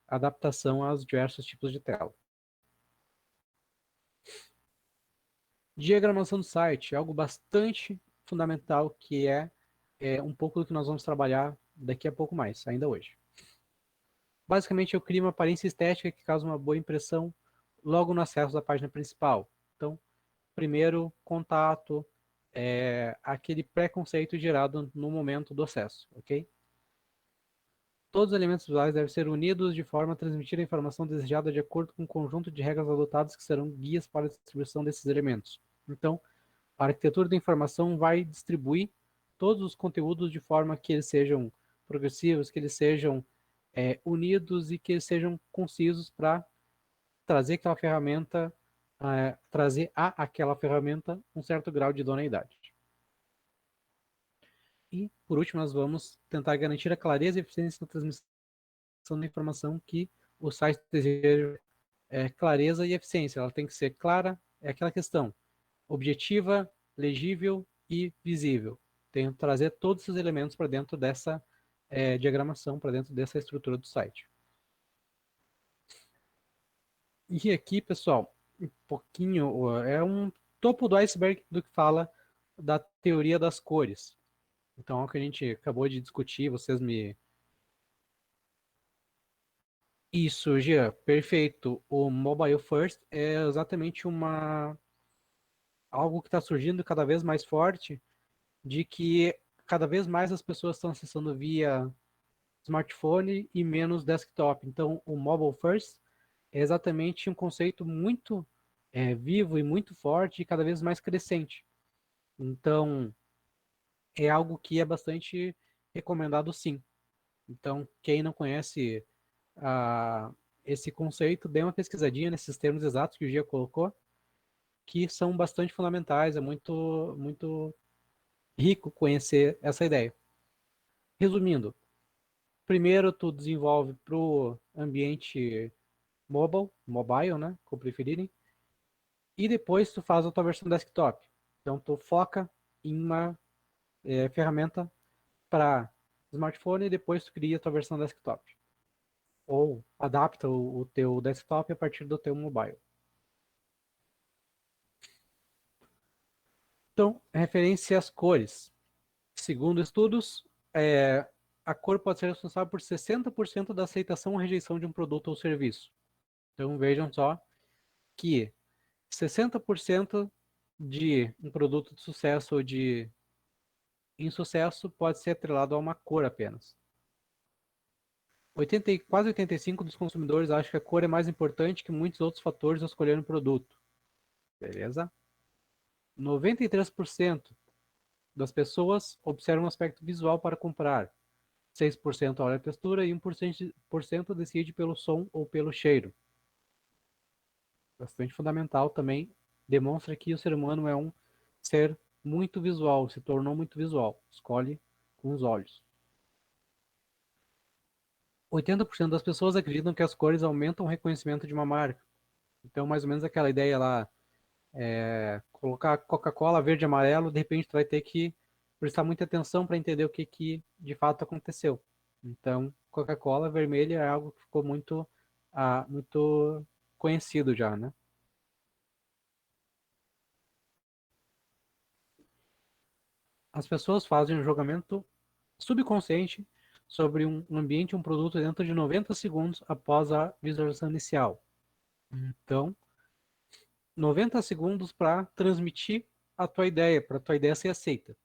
adaptação aos diversos tipos de tela. Diagramação do site, algo bastante fundamental que é um pouco do que nós vamos trabalhar daqui a pouco mais, ainda hoje. Basicamente, eu crio uma aparência estética que causa uma boa impressão logo no acesso da página principal. Então, primeiro contato, aquele preconceito gerado no momento do acesso, ok? Todos os elementos visuais devem ser unidos de forma a transmitir a informação desejada de acordo com um conjunto de regras adotadas que serão guias para a distribuição desses elementos. Então, a arquitetura da informação vai distribuir todos os conteúdos de forma que eles sejam progressivos, que eles sejam unidos e que eles sejam concisos para trazer aquela ferramenta, trazer a aquela ferramenta um certo grau de idoneidade. E, por último, nós vamos tentar garantir a clareza e eficiência na transmissão da informação que o site deseja. Clareza e eficiência, ela tem que ser clara, é aquela questão, objetiva, legível e visível. Tem que trazer todos esses elementos para dentro dessa diagramação, para dentro dessa estrutura do site. E aqui, pessoal, um pouquinho, é um topo do iceberg do que fala da teoria das cores. Então, é o que a gente acabou de discutir, vocês me... Isso, Gia, perfeito. O Mobile First é exatamente algo que está surgindo cada vez mais forte, de que cada vez mais as pessoas estão acessando via smartphone e menos desktop. Então, o Mobile First é exatamente um conceito muito vivo e muito forte e cada vez mais crescente. Então, é algo que é bastante recomendado, sim. Então, quem não conhece esse conceito, dê uma pesquisadinha nesses termos exatos que o Gia colocou, que são bastante fundamentais, é muito, muito rico conhecer essa ideia. Resumindo, primeiro tu desenvolve para o ambiente mobile, né, como preferirem, e depois tu faz a tua versão desktop. Então tu foca em uma ferramenta para smartphone e depois tu cria a tua versão desktop. Ou adapta o teu desktop a partir do teu mobile. Então, referência às cores. Segundo estudos, a cor pode ser responsável por 60% da aceitação ou rejeição de um produto ou serviço. Então vejam só que 60% de um produto de sucesso ou de insucesso pode ser atrelado a uma cor apenas. Quase 85% dos consumidores acham que a cor é mais importante que muitos outros fatores ao escolher um produto. Beleza? 93% das pessoas observam o aspecto visual para comprar. 6% olha a textura e 1% decide pelo som ou pelo cheiro. Bastante fundamental também, demonstra que o ser humano é um ser muito visual, se tornou muito visual, escolhe com os olhos. 80% das pessoas acreditam que as cores aumentam o reconhecimento de uma marca. Então, mais ou menos aquela ideia lá, colocar Coca-Cola verde e amarelo, de repente tu vai ter que prestar muita atenção para entender o que de fato aconteceu. Então, Coca-Cola vermelha é algo que ficou muito conhecido já, né? As pessoas fazem um julgamento subconsciente sobre um ambiente, um produto dentro de 90 segundos após a visualização inicial. Então, 90 segundos para transmitir a tua ideia, para a tua ideia ser aceita.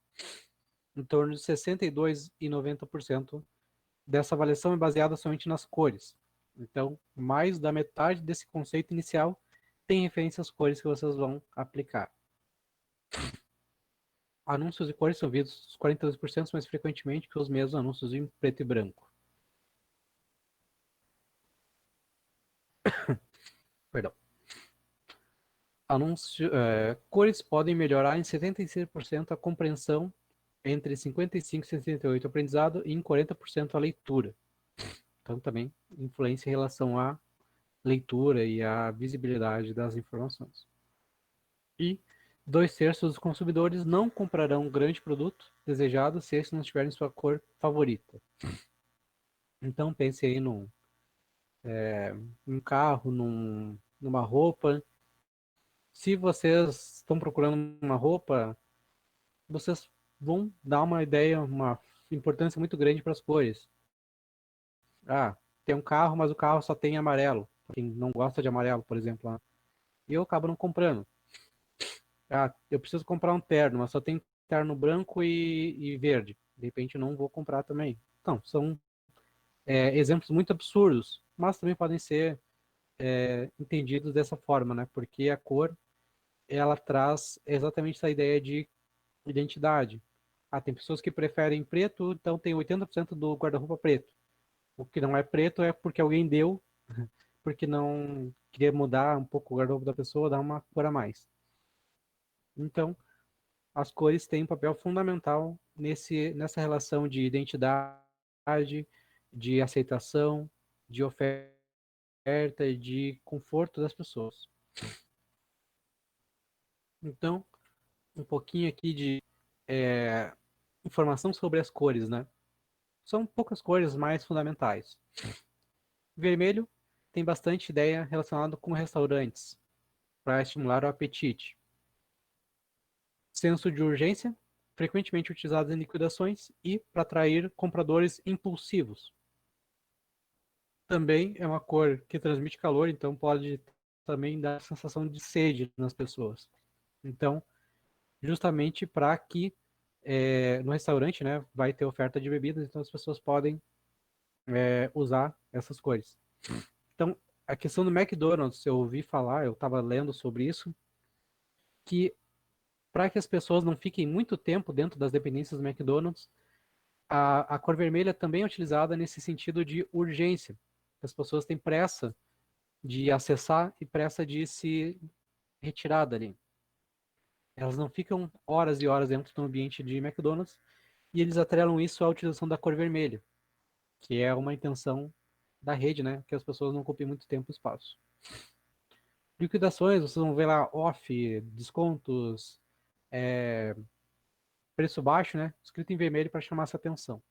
Em torno de 62% e 90% dessa avaliação é baseada somente nas cores. Então, mais da metade desse conceito inicial tem referência às cores que vocês vão aplicar. Anúncios de cores são vistos 42% mais frequentemente que os mesmos anúncios em preto e branco. Perdão. Cores podem melhorar em 76% a compreensão, entre 55% e 68% aprendizado e em 40% a leitura. Então também influência em relação à leitura e à visibilidade das informações. E 2/3 dos consumidores não comprarão um grande produto desejado se esse não estiver em sua cor favorita. Então pense aí num carro, numa roupa. Se vocês estão procurando uma roupa, vocês vão dar uma ideia, uma importância muito grande para as cores. Ah, tem um carro, mas o carro só tem amarelo. Quem não gosta de amarelo, por exemplo, lá. E eu acabo não comprando. Ah, eu preciso comprar um terno, mas só tem terno branco e verde. De repente eu não vou comprar também. Então, são exemplos muito absurdos, mas também podem ser entendidos dessa forma, né? Porque a cor, ela traz exatamente essa ideia de identidade. Ah, tem pessoas que preferem preto, então tem 80% do guarda-roupa preto. O que não é preto é porque alguém deu, porque não queria mudar um pouco o guarda-roupa da pessoa, dar uma cor a mais. Então, as cores têm um papel fundamental nessa relação de identidade, de aceitação, de oferta e de conforto das pessoas. Então, um pouquinho aqui de informação sobre as cores, né? São poucas cores mais fundamentais. Vermelho tem bastante ideia relacionada com restaurantes, para estimular o apetite. Senso de urgência, frequentemente utilizado em liquidações e para atrair compradores impulsivos. Também é uma cor que transmite calor, então pode também dar a sensação de sede nas pessoas. Então, justamente para que no restaurante, né, vai ter oferta de bebidas, então as pessoas podem usar essas cores. Então, a questão do McDonald's, eu ouvi falar, eu estava lendo sobre isso, que para que as pessoas não fiquem muito tempo dentro das dependências do McDonald's, a cor vermelha também é utilizada nesse sentido de urgência. As pessoas têm pressa de acessar e pressa de se retirar dali. Elas não ficam horas e horas dentro do ambiente de McDonald's e eles atrelam isso à utilização da cor vermelha, que é uma intenção da rede, né? Que as pessoas não ocupem muito tempo e espaço. Liquidações, vocês vão ver lá off, descontos, preço baixo, né? Escrito em vermelho para chamar essa atenção.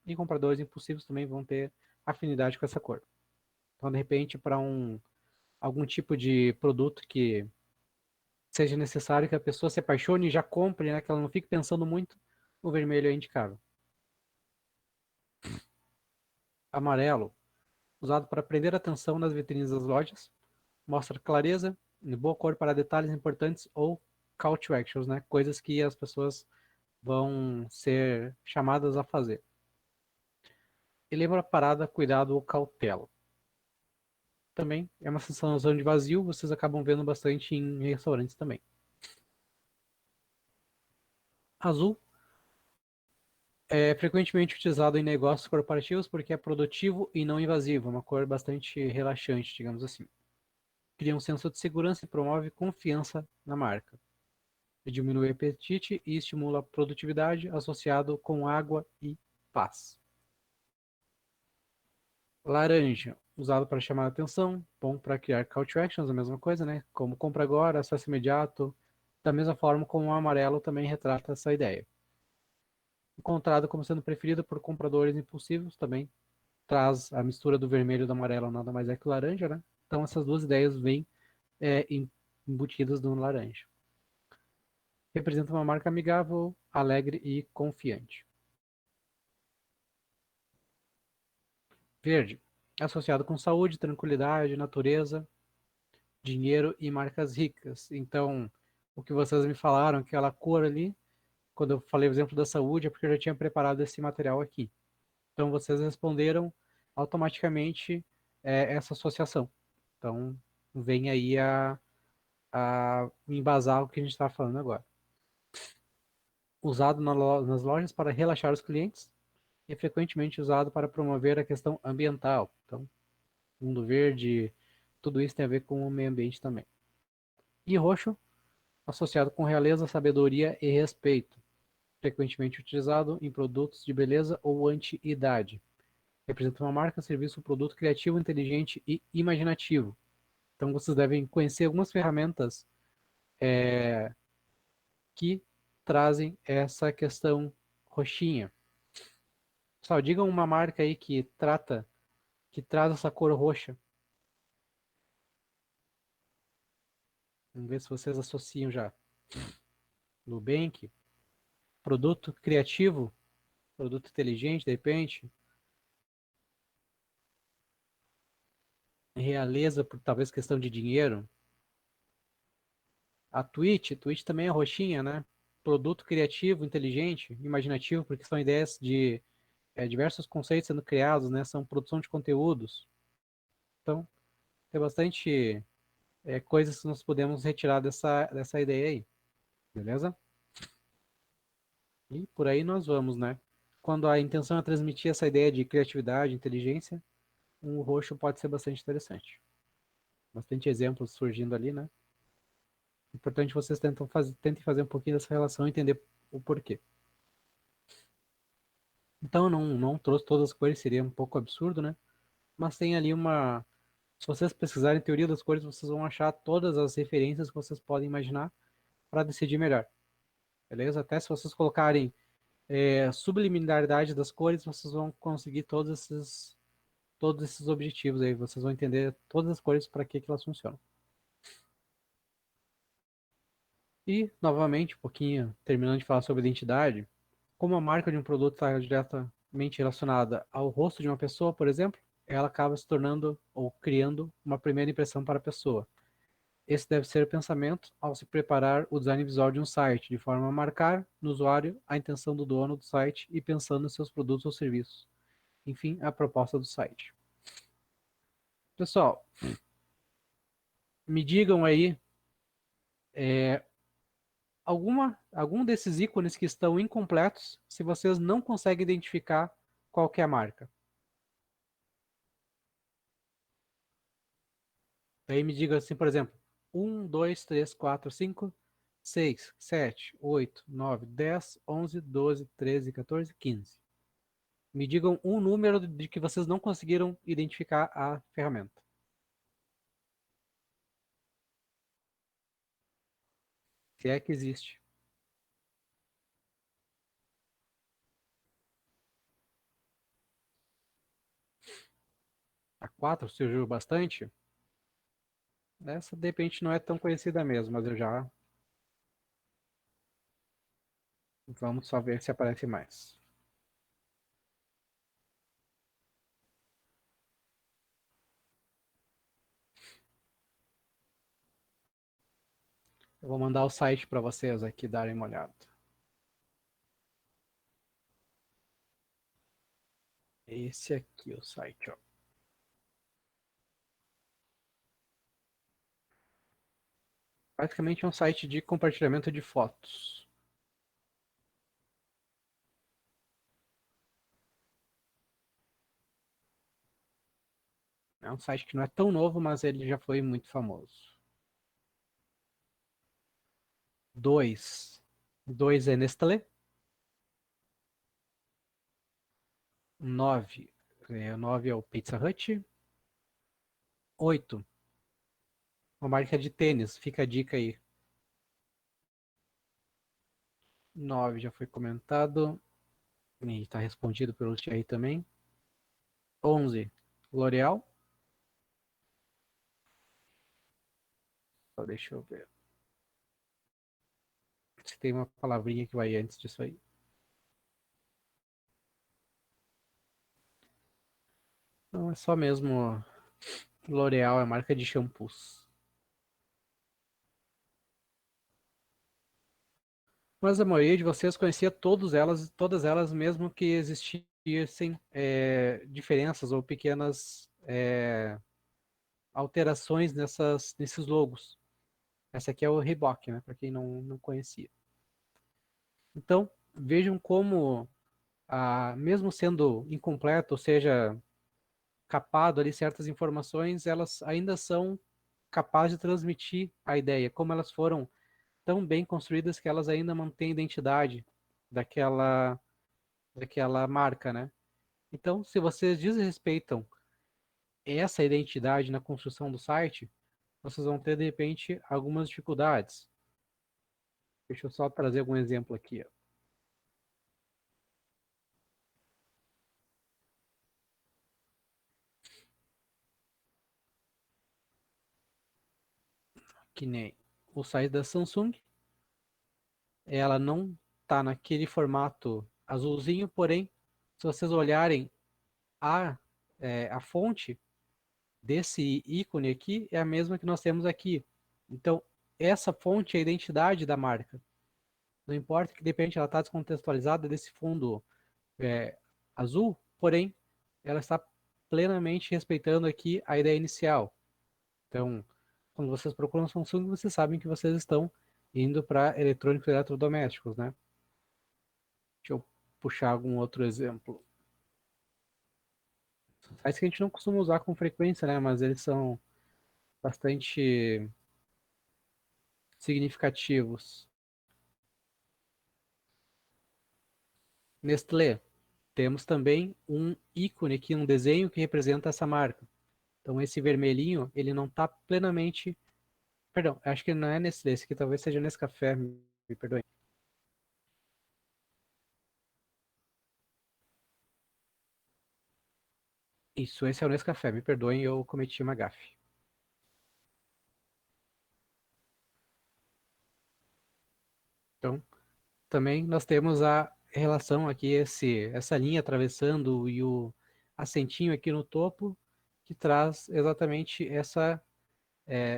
E compradores impulsivos também vão ter afinidade com essa cor. Então, de repente, para algum tipo de produto que seja necessário que a pessoa se apaixone e já compre, né? Que ela não fique pensando muito, o vermelho é indicável. Amarelo, usado para prender a atenção nas vitrines das lojas, mostra clareza, boa cor para detalhes importantes ou call to actions, né? Coisas que as pessoas vão ser chamadas a fazer. E lembra a parada, cuidado ou cautela. Também é uma sensação de vazio, vocês acabam vendo bastante em restaurantes também. Azul é frequentemente utilizado em negócios corporativos porque é produtivo e não invasivo, uma cor bastante relaxante, digamos assim. Cria um senso de segurança e promove confiança na marca. Diminui o apetite e estimula a produtividade associado com água e paz. Laranja, usado para chamar a atenção, bom para criar call to actions, a mesma coisa, né? Como compra agora, acesso imediato, da mesma forma como o amarelo também retrata essa ideia. Encontrado como sendo preferido por compradores impulsivos, também traz a mistura do vermelho e do amarelo, nada mais é que laranja, né? Então essas duas ideias vêm embutidas no laranja. Representa uma marca amigável, alegre e confiante. Verde, associado com saúde, tranquilidade, natureza, dinheiro e marcas ricas. Então, o que vocês me falaram, aquela cor ali, quando eu falei o exemplo da saúde, é porque eu já tinha preparado esse material aqui. Então, vocês responderam automaticamente essa associação. Então, vem aí a embasar o que a gente está falando agora. Usado nas lojas para relaxar os clientes e é frequentemente usado para promover a questão ambiental. Então, mundo verde, tudo isso tem a ver com o meio ambiente também. E roxo, associado com realeza, sabedoria e respeito, frequentemente utilizado em produtos de beleza ou anti-idade. Representa uma marca, serviço ou produto criativo, inteligente e imaginativo. Então vocês devem conhecer algumas ferramentas que trazem essa questão roxinha. Pessoal, digam uma marca aí que traz essa cor roxa. Vamos ver se vocês associam já. Nubank, produto criativo, produto inteligente, de repente. Realeza, por talvez questão de dinheiro. A Twitch também é roxinha, né? Produto criativo, inteligente, imaginativo, porque são ideias de diversos conceitos sendo criados, né? São produção de conteúdos. Então, tem bastante coisas que nós podemos retirar dessa ideia aí, beleza? E por aí nós vamos, né? Quando a intenção é transmitir essa ideia de criatividade, inteligência, um roxo pode ser bastante interessante. Bastante exemplos surgindo ali, né? Importante vocês tentem fazer um pouquinho dessa relação e entender o porquê. Então, não trouxe todas as cores, seria um pouco absurdo, né? Mas tem ali uma. Se vocês pesquisarem teoria das cores, vocês vão achar todas as referências que vocês podem imaginar para decidir melhor. Beleza? Até se vocês colocarem subliminaridade das cores, vocês vão conseguir todos esses objetivos aí. Vocês vão entender todas as cores para que elas funcionam. E, novamente, um pouquinho, terminando de falar sobre identidade, como a marca de um produto está diretamente relacionada ao rosto de uma pessoa, por exemplo, ela acaba se tornando ou criando uma primeira impressão para a pessoa. Esse deve ser o pensamento ao se preparar o design visual de um site, de forma a marcar no usuário a intenção do dono do site e pensando em seus produtos ou serviços. Enfim, a proposta do site. Pessoal, me digam aí algum desses ícones que estão incompletos se vocês não conseguem identificar qual que é a marca. Aí me diga assim, por exemplo, 1, 2, 3, 4, 5, 6, 7, 8, 9, 10, 11, 12, 13, 14, 15. Me digam um número de que vocês não conseguiram identificar a ferramenta. Se é que existe. A 4 surgiu bastante. Essa de repente não é tão conhecida mesmo, mas eu já. Vamos só ver se aparece mais. Eu vou mandar o site para vocês aqui darem uma olhada. Esse aqui é o site, ó. Basicamente é um site de compartilhamento de fotos. É um site que não é tão novo, mas ele já foi muito famoso. 2. 2 é Nestlé. 9. 9 é o Pizza Hut. 8. Uma marca de tênis. Fica a dica aí. 9 já foi comentado. E está respondido pelo Thierry também. 11. L'Oréal. Só deixa eu ver se tem uma palavrinha que vai antes disso aí. Não, é só mesmo L'Oréal, é marca de shampoos. Mas a maioria de vocês conhecia todas elas mesmo que existissem diferenças ou pequenas alterações nesses logos. Essa aqui é o Reebok, né? Para quem não conhecia. Então, vejam como, mesmo sendo incompleto, ou seja, capado ali certas informações, elas ainda são capazes de transmitir a ideia, como elas foram tão bem construídas que elas ainda mantêm a identidade daquela, daquela marca, né? Então, se vocês desrespeitam essa identidade na construção do site, vocês vão ter, de repente, algumas dificuldades. Deixa eu só trazer algum exemplo aqui, ó. Que nem o site da Samsung, ela não está naquele formato azulzinho, porém, se vocês olharem a, a fonte desse ícone aqui, é a mesma que nós temos aqui. Então, essa fonte é a identidade da marca. Não importa que de repente ela está descontextualizada desse fundo azul, porém ela está plenamente respeitando aqui a ideia inicial. Então, quando vocês procuram Samsung, vocês sabem que vocês estão indo para eletrônicos e eletrodomésticos, né? Deixa eu puxar algum outro exemplo. Sites que a gente não costuma usar com frequência, né? Mas eles são bastante significativos. Nestlé. Temos também um ícone aqui, um desenho que representa essa marca. Então esse vermelhinho, ele não está plenamente... Perdão, acho que não é Nestlé, esse aqui talvez seja Nescafé, me perdoe. Isso, esse é o Nescafé, me perdoem, eu cometi uma gafe. Então, também nós temos a relação aqui, essa linha atravessando e o acentinho aqui no topo, que traz exatamente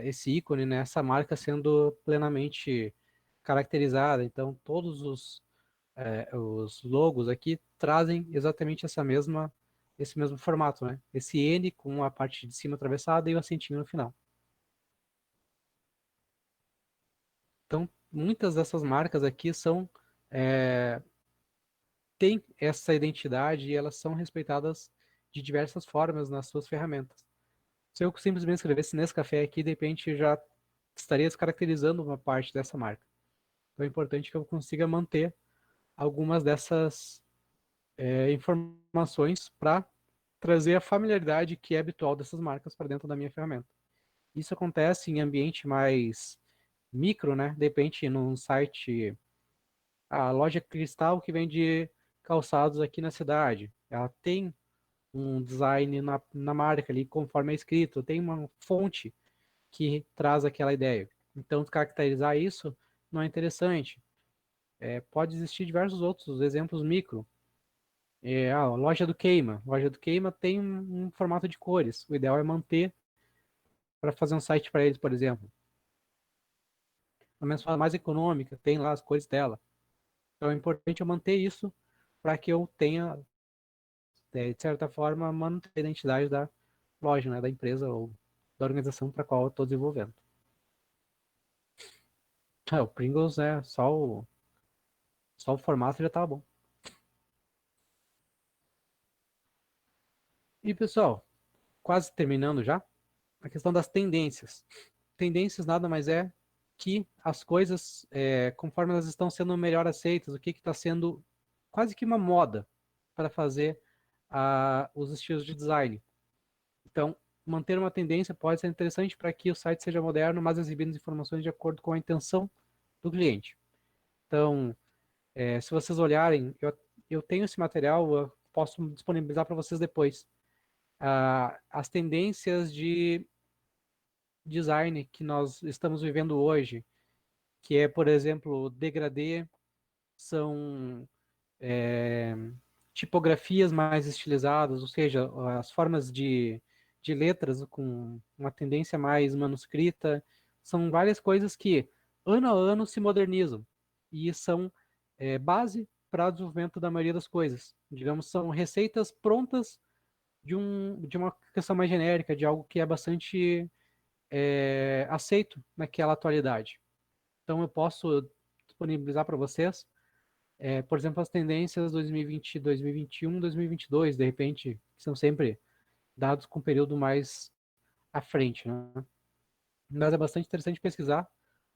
esse ícone, né, essa marca sendo plenamente caracterizada. Então, todos os logos aqui trazem exatamente esse mesmo formato, né? Esse N com a parte de cima atravessada e o acentinho no final. Então, muitas dessas marcas aqui é, têm essa identidade e elas são respeitadas de diversas formas nas suas ferramentas. Se eu simplesmente escrevesse Nescafé aqui, de repente já estaria descaracterizando uma parte dessa marca. Então é importante que eu consiga manter algumas dessas informações para trazer a familiaridade que é habitual dessas marcas para dentro da minha ferramenta. Isso acontece em ambiente mais micro, né? De repente, num site, a loja Cristal que vende calçados aqui na cidade. Ela tem um design na marca ali, conforme é escrito, tem uma fonte que traz aquela ideia. Então, caracterizar isso não é interessante. Pode existir diversos outros exemplos micro. A loja do Queima. A loja do Queima tem um formato de cores. O ideal é manter para fazer um site para eles, por exemplo. A mensual mais econômica tem lá as cores dela. Então é importante eu manter isso para que eu tenha, de certa forma, manter a identidade da loja, né, da empresa ou da organização para a qual eu estou desenvolvendo. O Pringles, né, só o formato já tá bom. E pessoal, quase terminando já, a questão das tendências. Tendências nada mais é que as coisas, conforme elas estão sendo melhor aceitas, o que está sendo quase que uma moda para fazer os estilos de design. Então, manter uma tendência pode ser interessante para que o site seja moderno, mas exibindo informações de acordo com a intenção do cliente. Então, se vocês olharem, eu tenho esse material, eu posso disponibilizar para vocês depois. As tendências de design que nós estamos vivendo hoje, que é, por exemplo, degradê, são é, tipografias mais estilizadas, ou seja, as formas de letras com uma tendência mais manuscrita, são várias coisas que, ano a ano, se modernizam e são base para o desenvolvimento da maioria das coisas. Digamos, são receitas prontas de uma questão mais genérica, de algo que é bastante aceito naquela atualidade. Então, eu posso disponibilizar para vocês, por exemplo, as tendências 2020, 2021, 2022, de repente, que são sempre dados com um período mais à frente, né? Mas é bastante interessante pesquisar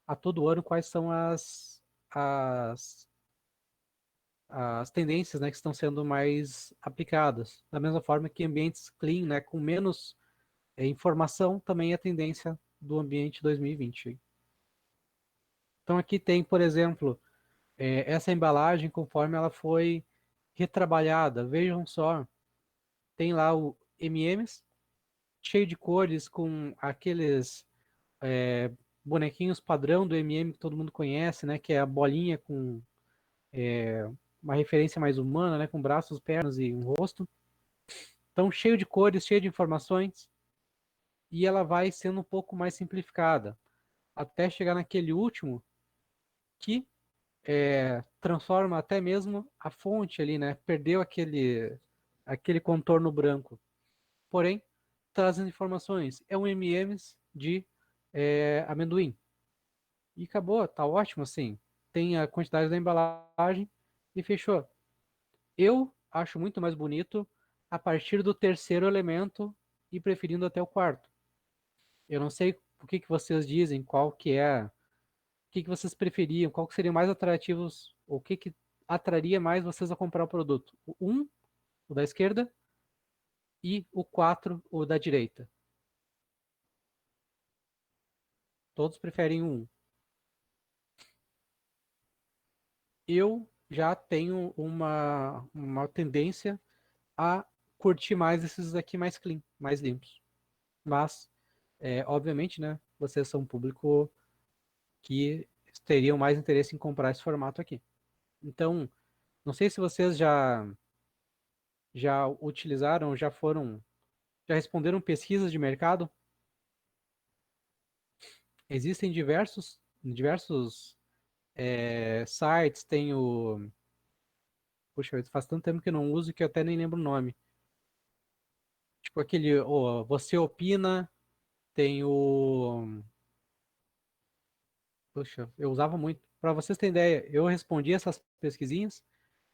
a todo ano quais são as, as tendências, né, que estão sendo mais aplicadas. Da mesma forma que ambientes clean, né, com menos informação, também é tendência do ambiente 2020. Então aqui tem, por exemplo, essa embalagem conforme ela foi retrabalhada. Vejam só, tem lá o M&M's cheio de cores com aqueles bonequinhos padrão do M&M que todo mundo conhece, né? Que é a bolinha com uma referência mais humana, né? Com braços, pernas e um rosto. Então cheio de cores, cheio de informações e ela vai sendo um pouco mais simplificada. até chegar naquele último que transforma até mesmo a fonte ali, né? Perdeu aquele contorno branco. Porém, trazendo informações. É um M&M's de amendoim. E acabou, tá ótimo assim. Tem a quantidade da embalagem e fechou. Eu acho muito mais bonito a partir do terceiro elemento e preferindo até o quarto. Eu não sei o que vocês dizem, qual que é, o que vocês preferiam, qual que seriam mais atrativos, o que atraria mais vocês a comprar o produto. O 1, o da esquerda, e o 4, o da direita. Todos preferem o 1. Eu já tenho uma tendência a curtir mais esses aqui mais clean, mais limpos. Mas, obviamente, né, vocês são um público que teriam mais interesse em comprar esse formato aqui. Então, não sei se vocês já utilizaram, já responderam pesquisas de mercado. Existem diversos sites, tem o... Puxa, faz tanto tempo que eu não uso que eu até nem lembro o nome. Tipo aquele, Você Opina, tem o... Puxa, eu usava muito. Para vocês terem ideia, eu respondi essas pesquisinhas,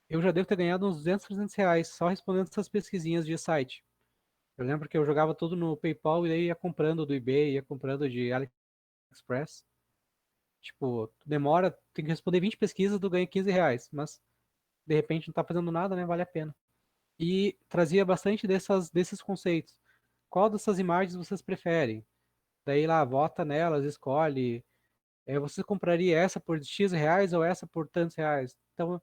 eu já devo ter ganhado uns 200, 300 reais só respondendo essas pesquisinhas de site. Eu lembro que eu jogava tudo no PayPal e aí ia comprando do eBay, ia comprando de AliExpress. Tipo, demora, tem que responder 20 pesquisas, tu ganha 15 reais, mas de repente não tá fazendo nada, né? Vale a pena. E trazia bastante desses conceitos. Qual dessas imagens vocês preferem? Daí lá, vota nelas, escolhe. Você compraria essa por X reais ou essa por tantos reais? Então,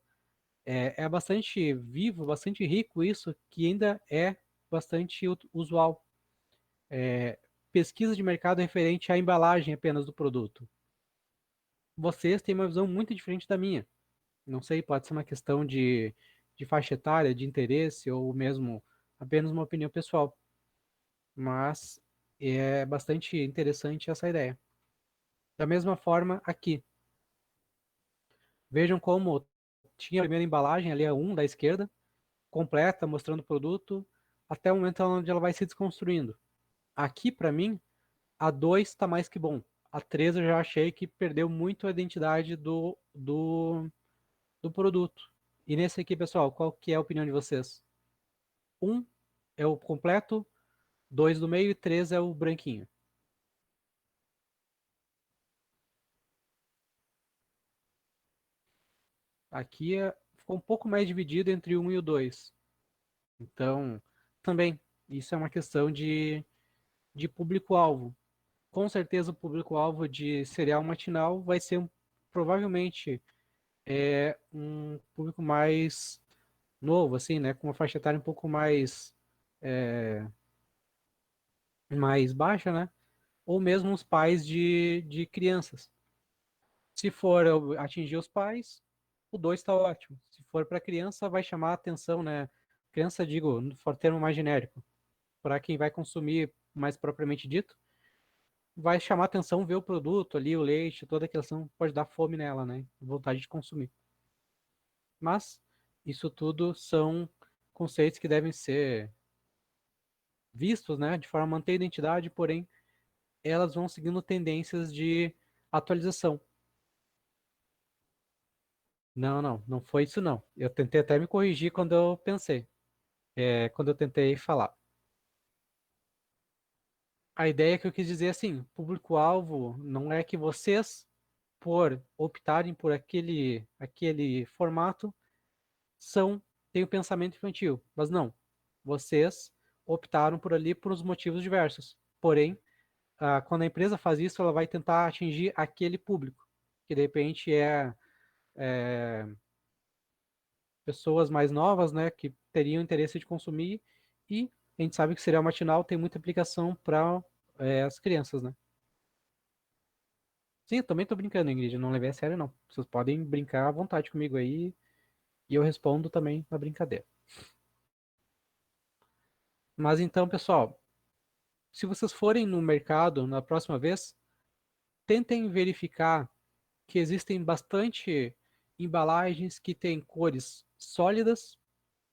é bastante vivo, bastante rico isso, que ainda é bastante usual. Pesquisa de mercado referente à embalagem apenas do produto. Vocês têm uma visão muito diferente da minha. Não sei, pode ser uma questão de faixa etária, de interesse, ou mesmo apenas uma opinião pessoal. Mas é bastante interessante essa ideia. Da mesma forma, aqui. Vejam como tinha a primeira embalagem, ali a 1 da esquerda, completa, mostrando o produto, até o momento onde ela vai se desconstruindo. Aqui, para mim, a 2 está mais que bom. A 3 eu já achei que perdeu muito a identidade do produto. E nesse aqui, pessoal, qual que é a opinião de vocês? 1 é o completo, 2 do meio e 3 é o branquinho. Aqui ficou um pouco mais dividido entre o 1 e o 2. Então, também, isso é uma questão de público-alvo. Com certeza o público-alvo de serial matinal vai ser provavelmente um público mais novo, assim, né? Com uma faixa etária um pouco mais baixa, né? Ou mesmo os pais de crianças. Se for atingir os pais, o 2 está ótimo. Se for para criança, vai chamar a atenção, né? Criança, digo, for termo mais genérico, para quem vai consumir mais propriamente dito, vai chamar a atenção ver o produto ali, o leite, toda aquela ação pode dar fome nela, né? Vontade de consumir. Mas isso tudo são conceitos que devem ser vistos, né, de forma a manter a identidade, porém elas vão seguindo tendências de atualização. Não, não, não foi isso não. Eu tentei até me corrigir quando eu pensei, quando eu tentei falar. A ideia que eu quis dizer é assim, público-alvo não é que vocês, por optarem por aquele formato, têm o pensamento infantil, mas não. Vocês optaram por ali por os motivos diversos. Porém, quando a empresa faz isso, ela vai tentar atingir aquele público, que de repente é pessoas mais novas, né, que teriam interesse de consumir, e a gente sabe que cereal matinal tem muita aplicação para as crianças, né? Sim, eu também tô brincando, Ingrid, eu não levei a sério, não. Vocês podem brincar à vontade comigo aí, e eu respondo também na brincadeira. Mas então, pessoal, se vocês forem no mercado na próxima vez, tentem verificar que existem bastante embalagens que têm cores sólidas,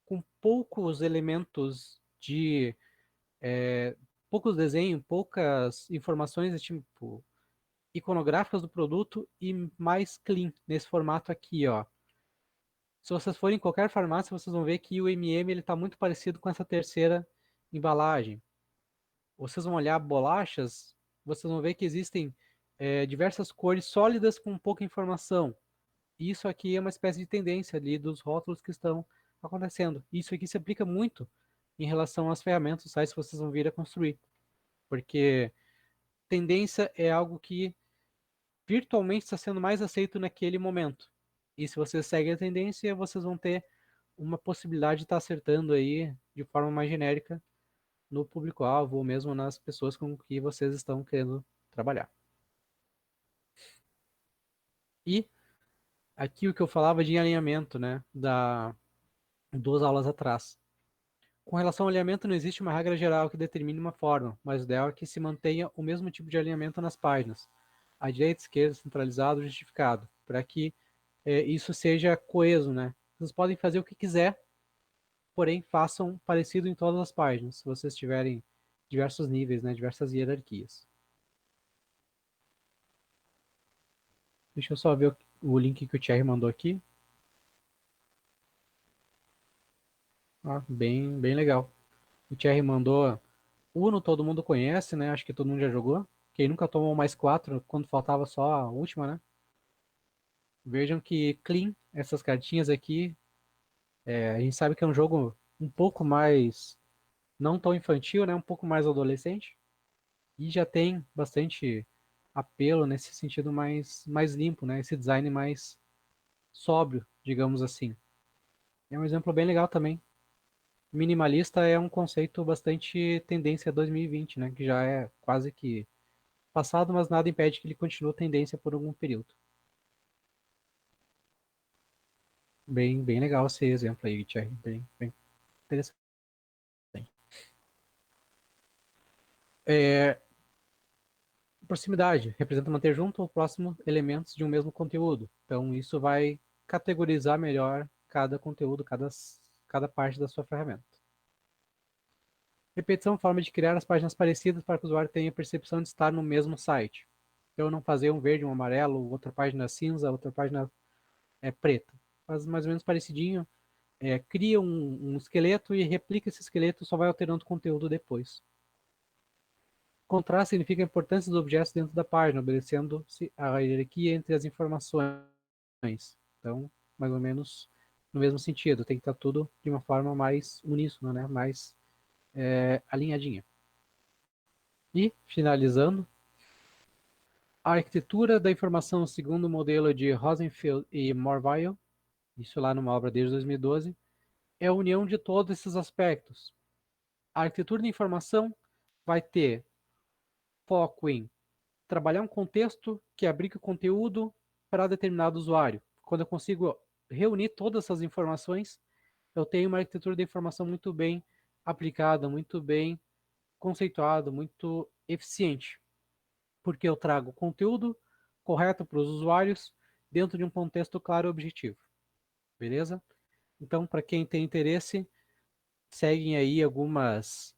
com poucos elementos de poucos desenhos, poucas informações tipo iconográficas do produto e mais clean nesse formato aqui, ó. Se vocês forem em qualquer farmácia, vocês vão ver que o MM ele está muito parecido com essa terceira embalagem. Vocês vão olhar bolachas, vocês vão ver que existem diversas cores sólidas com pouca informação. Isso aqui é uma espécie de tendência ali dos rótulos que estão acontecendo. Isso aqui se aplica muito em relação às ferramentas, sites que vocês vão vir a construir. Porque tendência é algo que virtualmente está sendo mais aceito naquele momento. E se vocês seguem a tendência, vocês vão ter uma possibilidade de estar acertando aí de forma mais genérica no público-alvo ou mesmo nas pessoas com que vocês estão querendo trabalhar. E aqui o que eu falava de alinhamento, né, da 2 aulas atrás. Com relação ao alinhamento, não existe uma regra geral que determine uma forma, mas o ideal é que se mantenha o mesmo tipo de alinhamento nas páginas, à direita, esquerda, centralizado, justificado, para que isso seja coeso, né? Vocês podem fazer o que quiser, porém façam parecido em todas as páginas, se vocês tiverem diversos níveis, né, diversas hierarquias. Deixa eu só ver o link que o Thierry mandou aqui. Ah, bem legal. O Thierry mandou Uno, todo mundo conhece, né? Acho que todo mundo já jogou. Quem nunca tomou mais 4 quando faltava só a última, né? Vejam que clean essas cartinhas aqui. A gente sabe que é um jogo um pouco mais, não tão infantil, né? Um pouco mais adolescente. E já tem bastante apelo nesse sentido mais limpo, né? Esse design mais sóbrio, digamos assim. É um exemplo bem legal também. Minimalista é um conceito bastante tendência 2020, né? Que já é quase que passado, mas nada impede que ele continue tendência por algum período. Bem legal esse exemplo aí, Thierry. Bem interessante. É, proximidade representa manter junto ou próximo elementos de um mesmo conteúdo. Então, isso vai categorizar melhor cada conteúdo, cada parte da sua ferramenta. Repetição, forma de criar as páginas parecidas para que o usuário tenha a percepção de estar no mesmo site. Então, não fazer um verde, um amarelo, outra página cinza, outra página preta. Faz mais ou menos parecidinho. Cria um esqueleto e replica esse esqueleto, só vai alterando o conteúdo depois. Contraste significa a importância dos objetos dentro da página, obedecendo a hierarquia entre as informações. Então, mais ou menos no mesmo sentido, tem que estar tudo de uma forma mais uníssona, né? Mais alinhadinha. E, finalizando, a arquitetura da informação segundo o modelo de Rosenfeld e Morvail, isso lá numa obra desde 2012, é a união de todos esses aspectos. A arquitetura da informação vai ter foco em trabalhar um contexto que abrigue o conteúdo para determinado usuário. Quando eu consigo reunir todas essas informações, eu tenho uma arquitetura de informação muito bem aplicada, muito bem conceituada, muito eficiente, porque eu trago conteúdo correto para os usuários dentro de um contexto claro e objetivo. Beleza? Então, para quem tem interesse, seguem aí algumas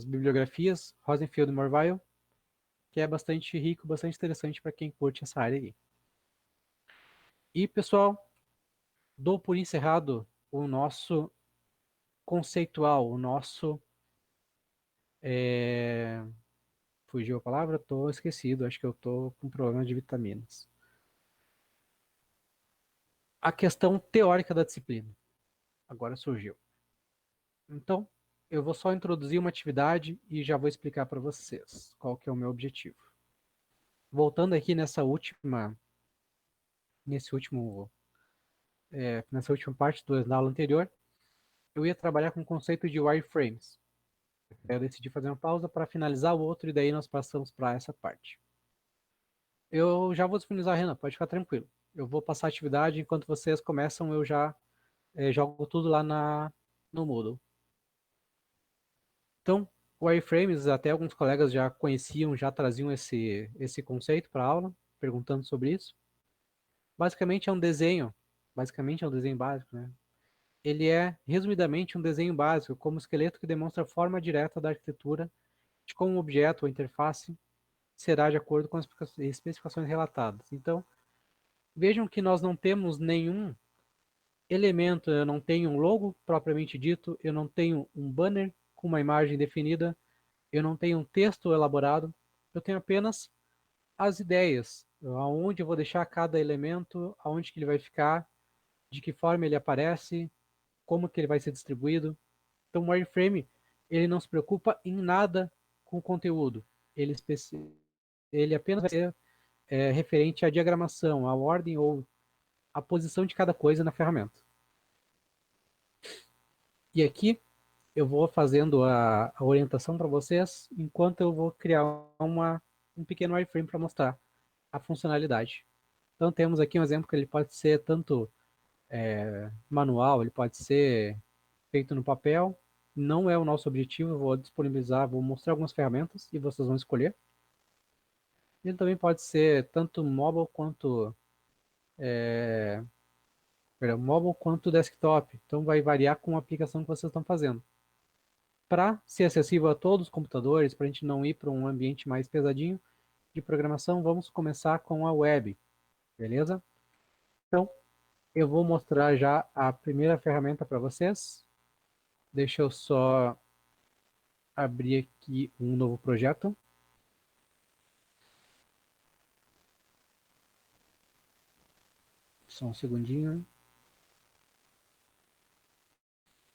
bibliografias, Rosenfield e Morvail, que é bastante rico, bastante interessante para quem curte essa área aí. E, pessoal, dou por encerrado o nosso conceitual, o nosso. Fugiu a palavra? Tô esquecido, acho que eu tô com problema de vitaminas. A questão teórica da disciplina. Agora surgiu. Então, eu vou só introduzir uma atividade e já vou explicar para vocês qual que é o meu objetivo. Voltando aqui nesse último, nessa última parte da aula anterior, eu ia trabalhar com o conceito de wireframes. Eu decidi fazer uma pausa para finalizar o outro e daí nós passamos para essa parte. Eu já vou disponibilizar, Renan, pode ficar tranquilo. Eu vou passar a atividade, enquanto vocês começam, eu já jogo tudo lá no Moodle. Então, Wireframes, até alguns colegas já conheciam, já traziam esse conceito para a aula, perguntando sobre isso. Basicamente é um desenho básico, né? Ele é, resumidamente, um desenho básico, como esqueleto que demonstra a forma direta da arquitetura de como um objeto ou interface será de acordo com as especificações relatadas. Então, vejam que nós não temos nenhum elemento, eu não tenho um logo propriamente dito, eu não tenho um banner com uma imagem definida, eu não tenho um texto elaborado, eu tenho apenas as ideias, aonde eu vou deixar cada elemento, aonde que ele vai ficar, de que forma ele aparece, como que ele vai ser distribuído. Então, o wireframe, ele não se preocupa em nada com o conteúdo. Ele apenas vai ser referente à diagramação, à ordem ou à posição de cada coisa na ferramenta. E aqui eu vou fazendo a orientação para vocês, enquanto eu vou criar um pequeno wireframe para mostrar a funcionalidade. Então temos aqui um exemplo que ele pode ser tanto manual, ele pode ser feito no papel. Não é o nosso objetivo, eu vou disponibilizar, vou mostrar algumas ferramentas e vocês vão escolher. Ele também pode ser tanto mobile quanto desktop. Então vai variar com a aplicação que vocês estão fazendo. Para ser acessível a todos os computadores, para a gente não ir para um ambiente mais pesadinho de programação, vamos começar com a web, beleza? Então, eu vou mostrar já a primeira ferramenta para vocês. Deixa eu só abrir aqui um novo projeto. Só um segundinho.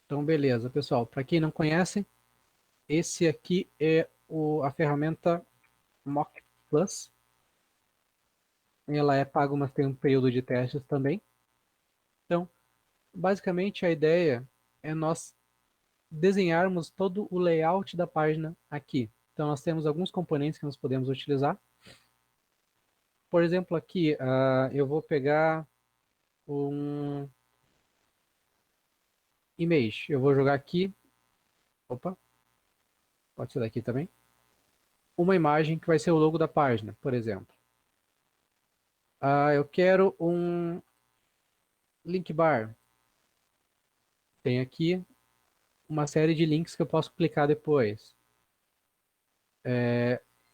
Então, beleza, pessoal. Para quem não conhece, esse aqui é a ferramenta Mock Plus. Ela é paga, mas tem um período de testes também. Então, basicamente a ideia é nós desenharmos todo o layout da página aqui. Então nós temos alguns componentes que nós podemos utilizar. Por exemplo, aqui eu vou pegar um image. Eu vou jogar aqui, opa, pode ser daqui também, uma imagem que vai ser o logo da página, por exemplo. Eu quero um link bar. Tem aqui uma série de links que eu posso clicar depois.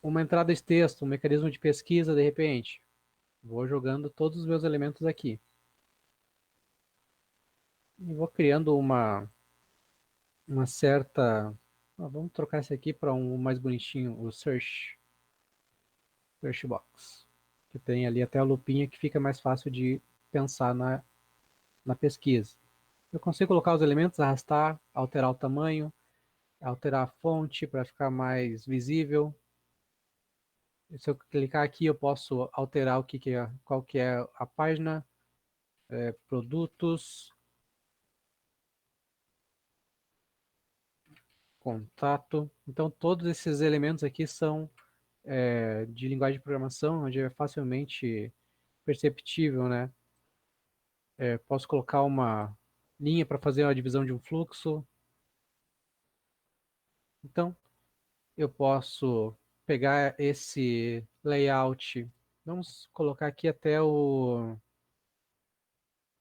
Uma entrada de texto, um mecanismo de pesquisa, de repente. Vou jogando todos os meus elementos aqui. E vou criando uma certa. Vamos trocar esse aqui para um mais bonitinho, o search Box. Que tem ali até a lupinha que fica mais fácil de pensar na pesquisa. Eu consigo colocar os elementos, arrastar, alterar o tamanho, alterar a fonte para ficar mais visível. Se eu clicar aqui, eu posso alterar qual que é a página, produtos, contato. Então, todos esses elementos aqui são de linguagem de programação, onde é facilmente perceptível, né? Posso colocar uma linha para fazer a divisão de um fluxo. Então, eu posso pegar esse layout. Vamos colocar aqui até o.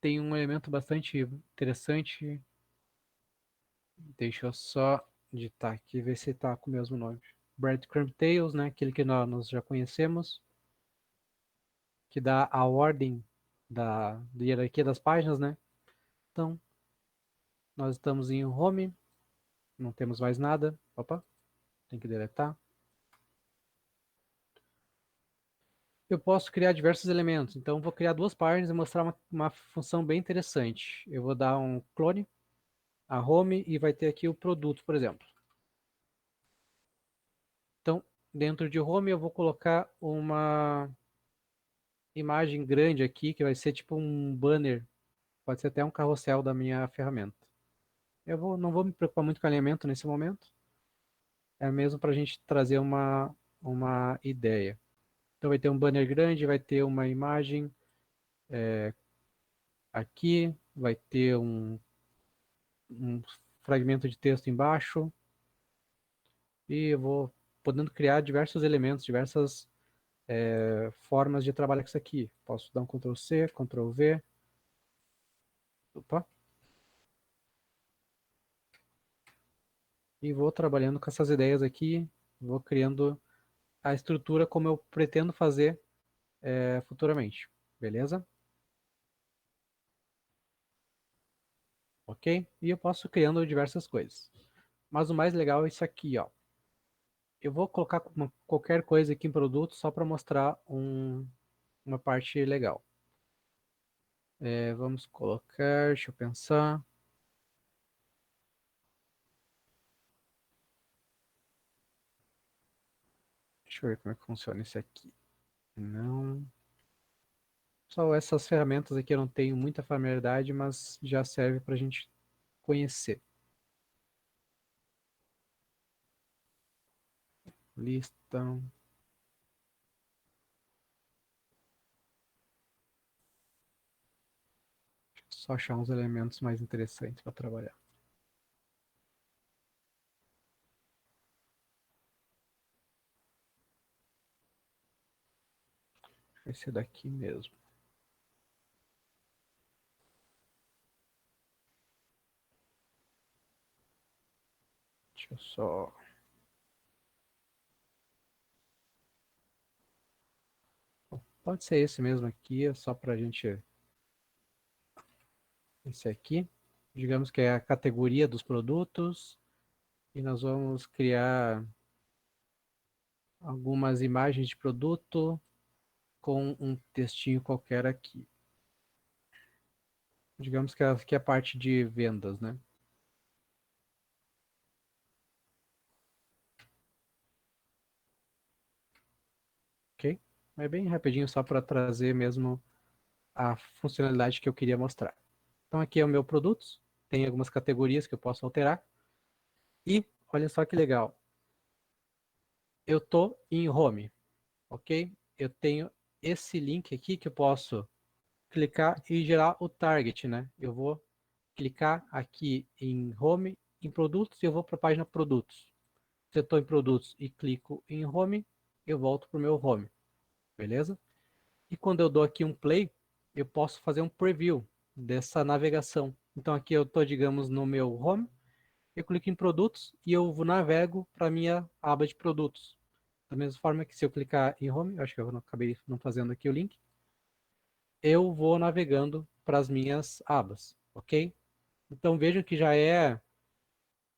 Tem um elemento bastante interessante. Deixa eu só digitar aqui, ver se está com o mesmo nome. Breadcrumb Tails, né? Aquele que nós já conhecemos, que dá a ordem da hierarquia das páginas, né? Então, nós estamos em Home, não temos mais nada. Opa, tem que deletar. Eu posso criar diversos elementos, então vou criar duas páginas e mostrar uma função bem interessante. Eu vou dar um clone a Home e vai ter aqui o produto, por exemplo. Então, dentro de Home eu vou colocar uma imagem grande aqui, que vai ser tipo um banner, pode ser até um carrossel da minha ferramenta. Não vou me preocupar muito com alinhamento nesse momento, é mesmo para a gente trazer uma ideia. Então vai ter um banner grande, vai ter uma imagem aqui, vai ter um fragmento de texto embaixo. e eu vou podendo criar diversos elementos, diversas formas de trabalhar com isso aqui. Posso dar um Ctrl C, Ctrl V. Opa, e vou trabalhando com essas ideias aqui, vou criando a estrutura como eu pretendo fazer futuramente, beleza? Ok? E eu posso criando diversas coisas. Mas o mais legal é isso aqui, ó. Eu vou colocar qualquer coisa aqui em produto só para mostrar uma parte legal. Vamos colocar, deixa eu pensar. Deixa eu ver como é que funciona isso aqui. Não. Só essas ferramentas aqui eu não tenho muita familiaridade, mas já serve para a gente conhecer. Lista. Só achar uns elementos mais interessantes para trabalhar. Esse daqui mesmo. Deixa eu só. Pode ser esse mesmo aqui, é só para a gente. Esse aqui. Digamos que é a categoria dos produtos. E nós vamos criar algumas imagens de produto com um textinho qualquer aqui. Digamos que aqui é a parte de vendas, né? Ok? É bem rapidinho só para trazer mesmo a funcionalidade que eu queria mostrar. Então aqui é o meu produtos, tem algumas categorias que eu posso alterar. E olha só que legal, eu tô em home, ok? Eu tenho esse link aqui que eu posso clicar e gerar o target, né? Eu vou clicar aqui em home, em produtos e eu vou para a página produtos. Se eu estou em produtos e clico em home, eu volto para o meu home, beleza? E quando eu dou aqui um play, eu posso fazer um preview dessa navegação. Então aqui eu estou, digamos, no meu home, eu clico em produtos e eu navego para a minha aba de produtos. Da mesma forma que se eu clicar em home, eu acho que eu acabei não fazendo aqui o link, eu vou navegando para as minhas abas, ok? Então vejam que já é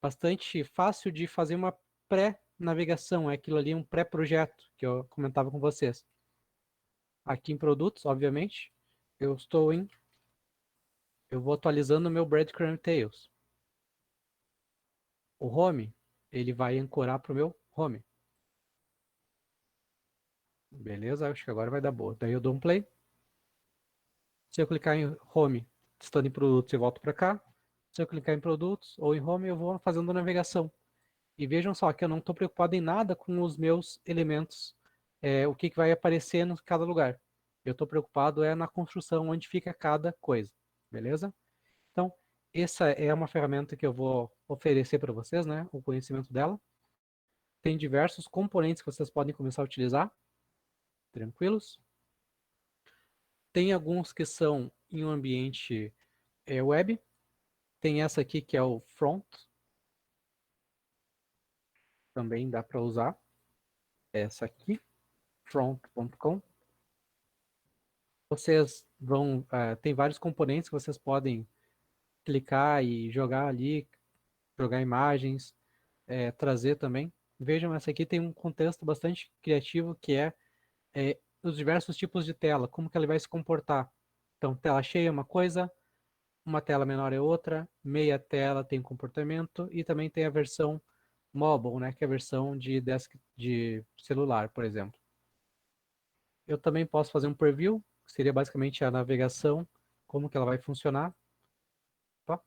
bastante fácil de fazer uma pré-navegação, é aquilo ali um pré-projeto que eu comentava com vocês. Aqui em produtos, obviamente, eu estou em eu vou atualizando o meu breadcrumb tails. O home, ele vai ancorar para o meu home. Beleza? Acho que agora vai dar boa. Daí eu dou um play. Se eu clicar em home, estando em produtos, eu volto para cá. Se eu clicar em produtos ou em home, eu vou fazendo a navegação. E vejam só que eu não estou preocupado em nada com os meus elementos, o que, que vai aparecer em cada lugar. Eu estou preocupado na construção, onde fica cada coisa. Beleza? Então, essa é uma ferramenta que eu vou oferecer para vocês, né? O conhecimento dela. Tem diversos componentes que vocês podem começar a utilizar, tranquilos. Tem alguns que são em um ambiente web. Tem essa aqui que é o front, também dá para usar. Essa aqui, front.com. Vocês vão, tem vários componentes que vocês podem clicar e jogar ali, jogar imagens, trazer também. Vejam, essa aqui tem um contexto bastante criativo que os diversos tipos de tela, como que ela vai se comportar. Então, tela cheia é uma coisa, uma tela menor é outra, meia tela tem comportamento e também tem a versão mobile, né, que é a versão de de celular, por exemplo. Eu também posso fazer um preview, que seria basicamente a navegação, como que ela vai funcionar. Tá?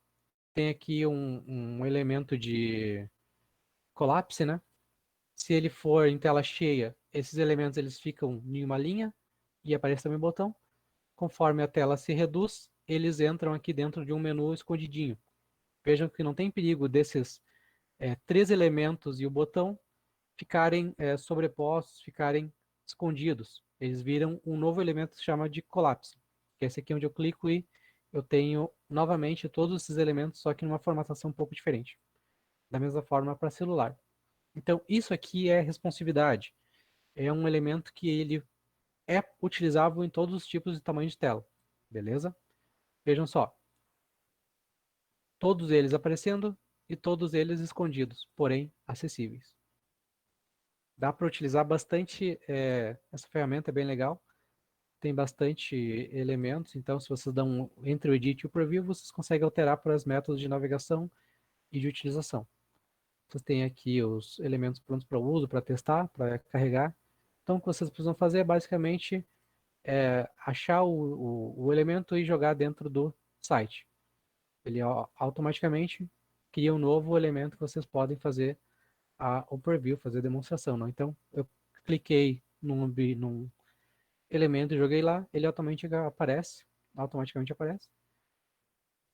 Tem aqui um elemento de colapse, né? Se ele for em tela cheia, esses elementos eles ficam em uma linha e aparece também o botão. Conforme a tela se reduz, eles entram aqui dentro de um menu escondidinho. Vejam que não tem perigo desses três elementos e o botão ficarem sobrepostos, ficarem escondidos. Eles viram um novo elemento que se chama de colapso, que é esse aqui onde eu clico e eu tenho novamente todos esses elementos, só que numa formatação um pouco diferente. Da mesma forma para celular. Então, isso aqui é responsividade. É um elemento que ele é utilizável em todos os tipos de tamanho de tela. Beleza? Vejam só. Todos eles aparecendo e todos eles escondidos, porém acessíveis. Dá para utilizar bastante, essa ferramenta é bem legal. Tem bastante elementos, então se vocês dão entre o Edit e o Preview, vocês conseguem alterar para os métodos de navegação e de utilização. Vocês têm aqui os elementos prontos para uso, para testar, para carregar. Então o que vocês precisam fazer é basicamente achar o elemento e jogar dentro do site. Ele automaticamente cria um novo elemento que vocês podem fazer a overview, fazer a demonstração. Não? Então, eu cliquei num elemento e joguei lá, ele automaticamente aparece.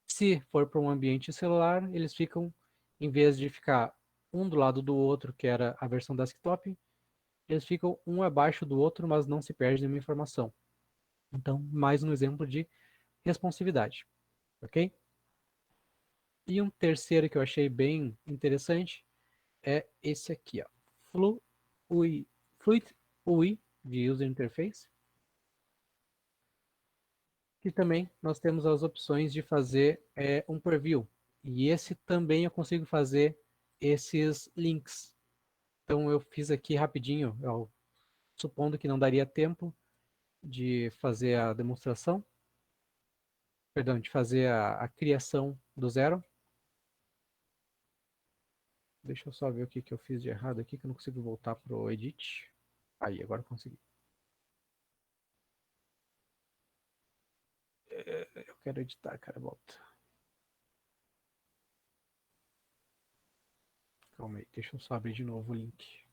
Se for para um ambiente celular, eles ficam, em vez de ficar um do lado do outro, que era a versão desktop, eles ficam um abaixo do outro, mas não se perde nenhuma informação. Então, mais um exemplo de responsividade, ok? E um terceiro que eu achei bem interessante é esse aqui, ó. Fluid UI de User Interface. E também nós temos as opções de fazer um preview. E esse também eu consigo fazer esses links. Então eu fiz aqui rapidinho, supondo que não daria tempo de fazer a demonstração, perdão, de fazer a criação do zero. Deixa eu só ver o que eu fiz de errado aqui, que eu não consigo voltar para o Edit. Aí, agora eu consegui. Eu quero editar, cara, volta. Calma aí, deixa eu só abrir de novo o link.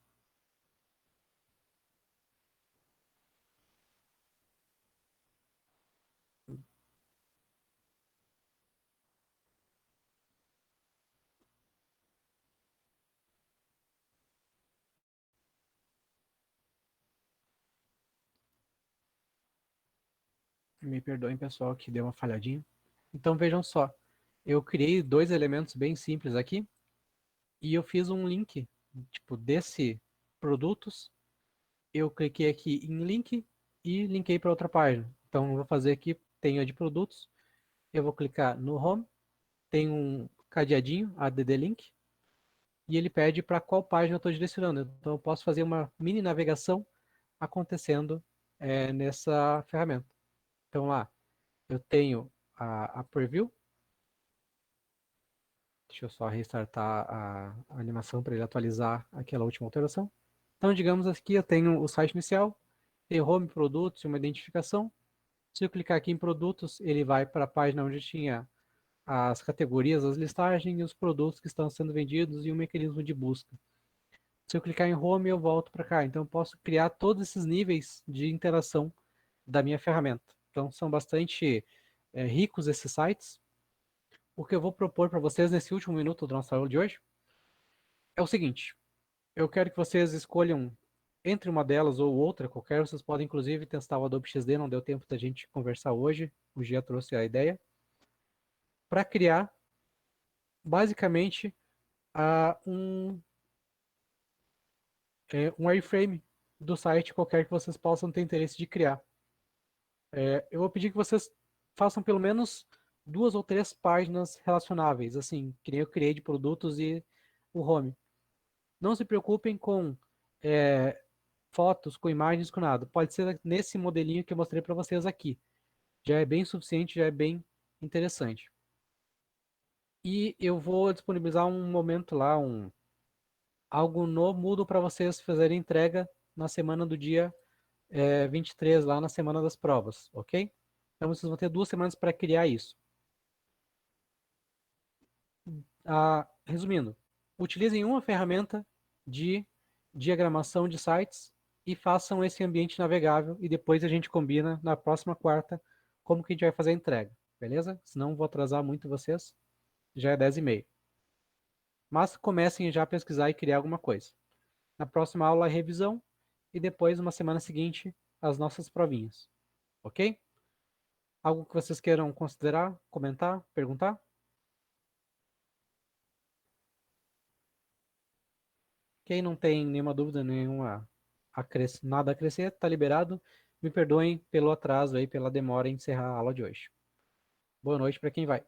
Me perdoem, pessoal, que deu uma falhadinha. Então vejam só, eu criei dois elementos bem simples aqui e eu fiz um link, tipo, desse produtos. Eu cliquei aqui em link e linkei para outra página. Então eu vou fazer aqui, tenho a de produtos, eu vou clicar no home, tem um cadeadinho, add link, e ele pede para qual página eu estou direcionando. Então eu posso fazer uma mini navegação acontecendo nessa ferramenta. Então lá, eu tenho a preview. Deixa eu só restartar a animação para ele atualizar aquela última alteração. Então, digamos aqui, eu tenho o site inicial, tem home, produtos e uma identificação. Se eu clicar aqui em produtos, ele vai para a página onde tinha as categorias, as listagens e os produtos que estão sendo vendidos e um mecanismo de busca. Se eu clicar em home, eu volto para cá. Então, eu posso criar todos esses níveis de interação da minha ferramenta. Então, são bastante ricos esses sites. O que eu vou propor para vocês nesse último minuto do nosso aula de hoje é o seguinte: eu quero que vocês escolham entre uma delas ou outra, qualquer. Vocês podem inclusive testar o Adobe XD, não deu tempo da gente conversar hoje. O Gia trouxe a ideia para criar basicamente um wireframe do site qualquer que vocês possam ter interesse de criar. Eu vou pedir que vocês façam pelo menos duas ou três páginas relacionáveis, assim, que nem eu criei de produtos e o home. Não se preocupem com é, fotos, com imagens, com nada. Pode ser nesse modelinho que eu mostrei para vocês aqui. Já é bem suficiente, já é bem interessante. E eu vou disponibilizar um momento lá, algo no mudo para vocês fazerem entrega na semana do dia 23, lá na semana das provas, ok? Então vocês vão ter 2 semanas para criar isso. Resumindo, utilizem uma ferramenta de diagramação de sites e façam esse ambiente navegável e depois a gente combina na próxima quarta como que a gente vai fazer a entrega, beleza? Senão vou atrasar muito vocês, já é 10h30. Mas comecem já a pesquisar e criar alguma coisa. Na próxima aula, a revisão. E depois, uma semana seguinte, as nossas provinhas. Ok? Algo que vocês queiram considerar, comentar, perguntar? Quem não tem nenhuma dúvida, nada a crescer, tá liberado. Me perdoem pelo atraso aí, pela demora em encerrar a aula de hoje. Boa noite para quem vai.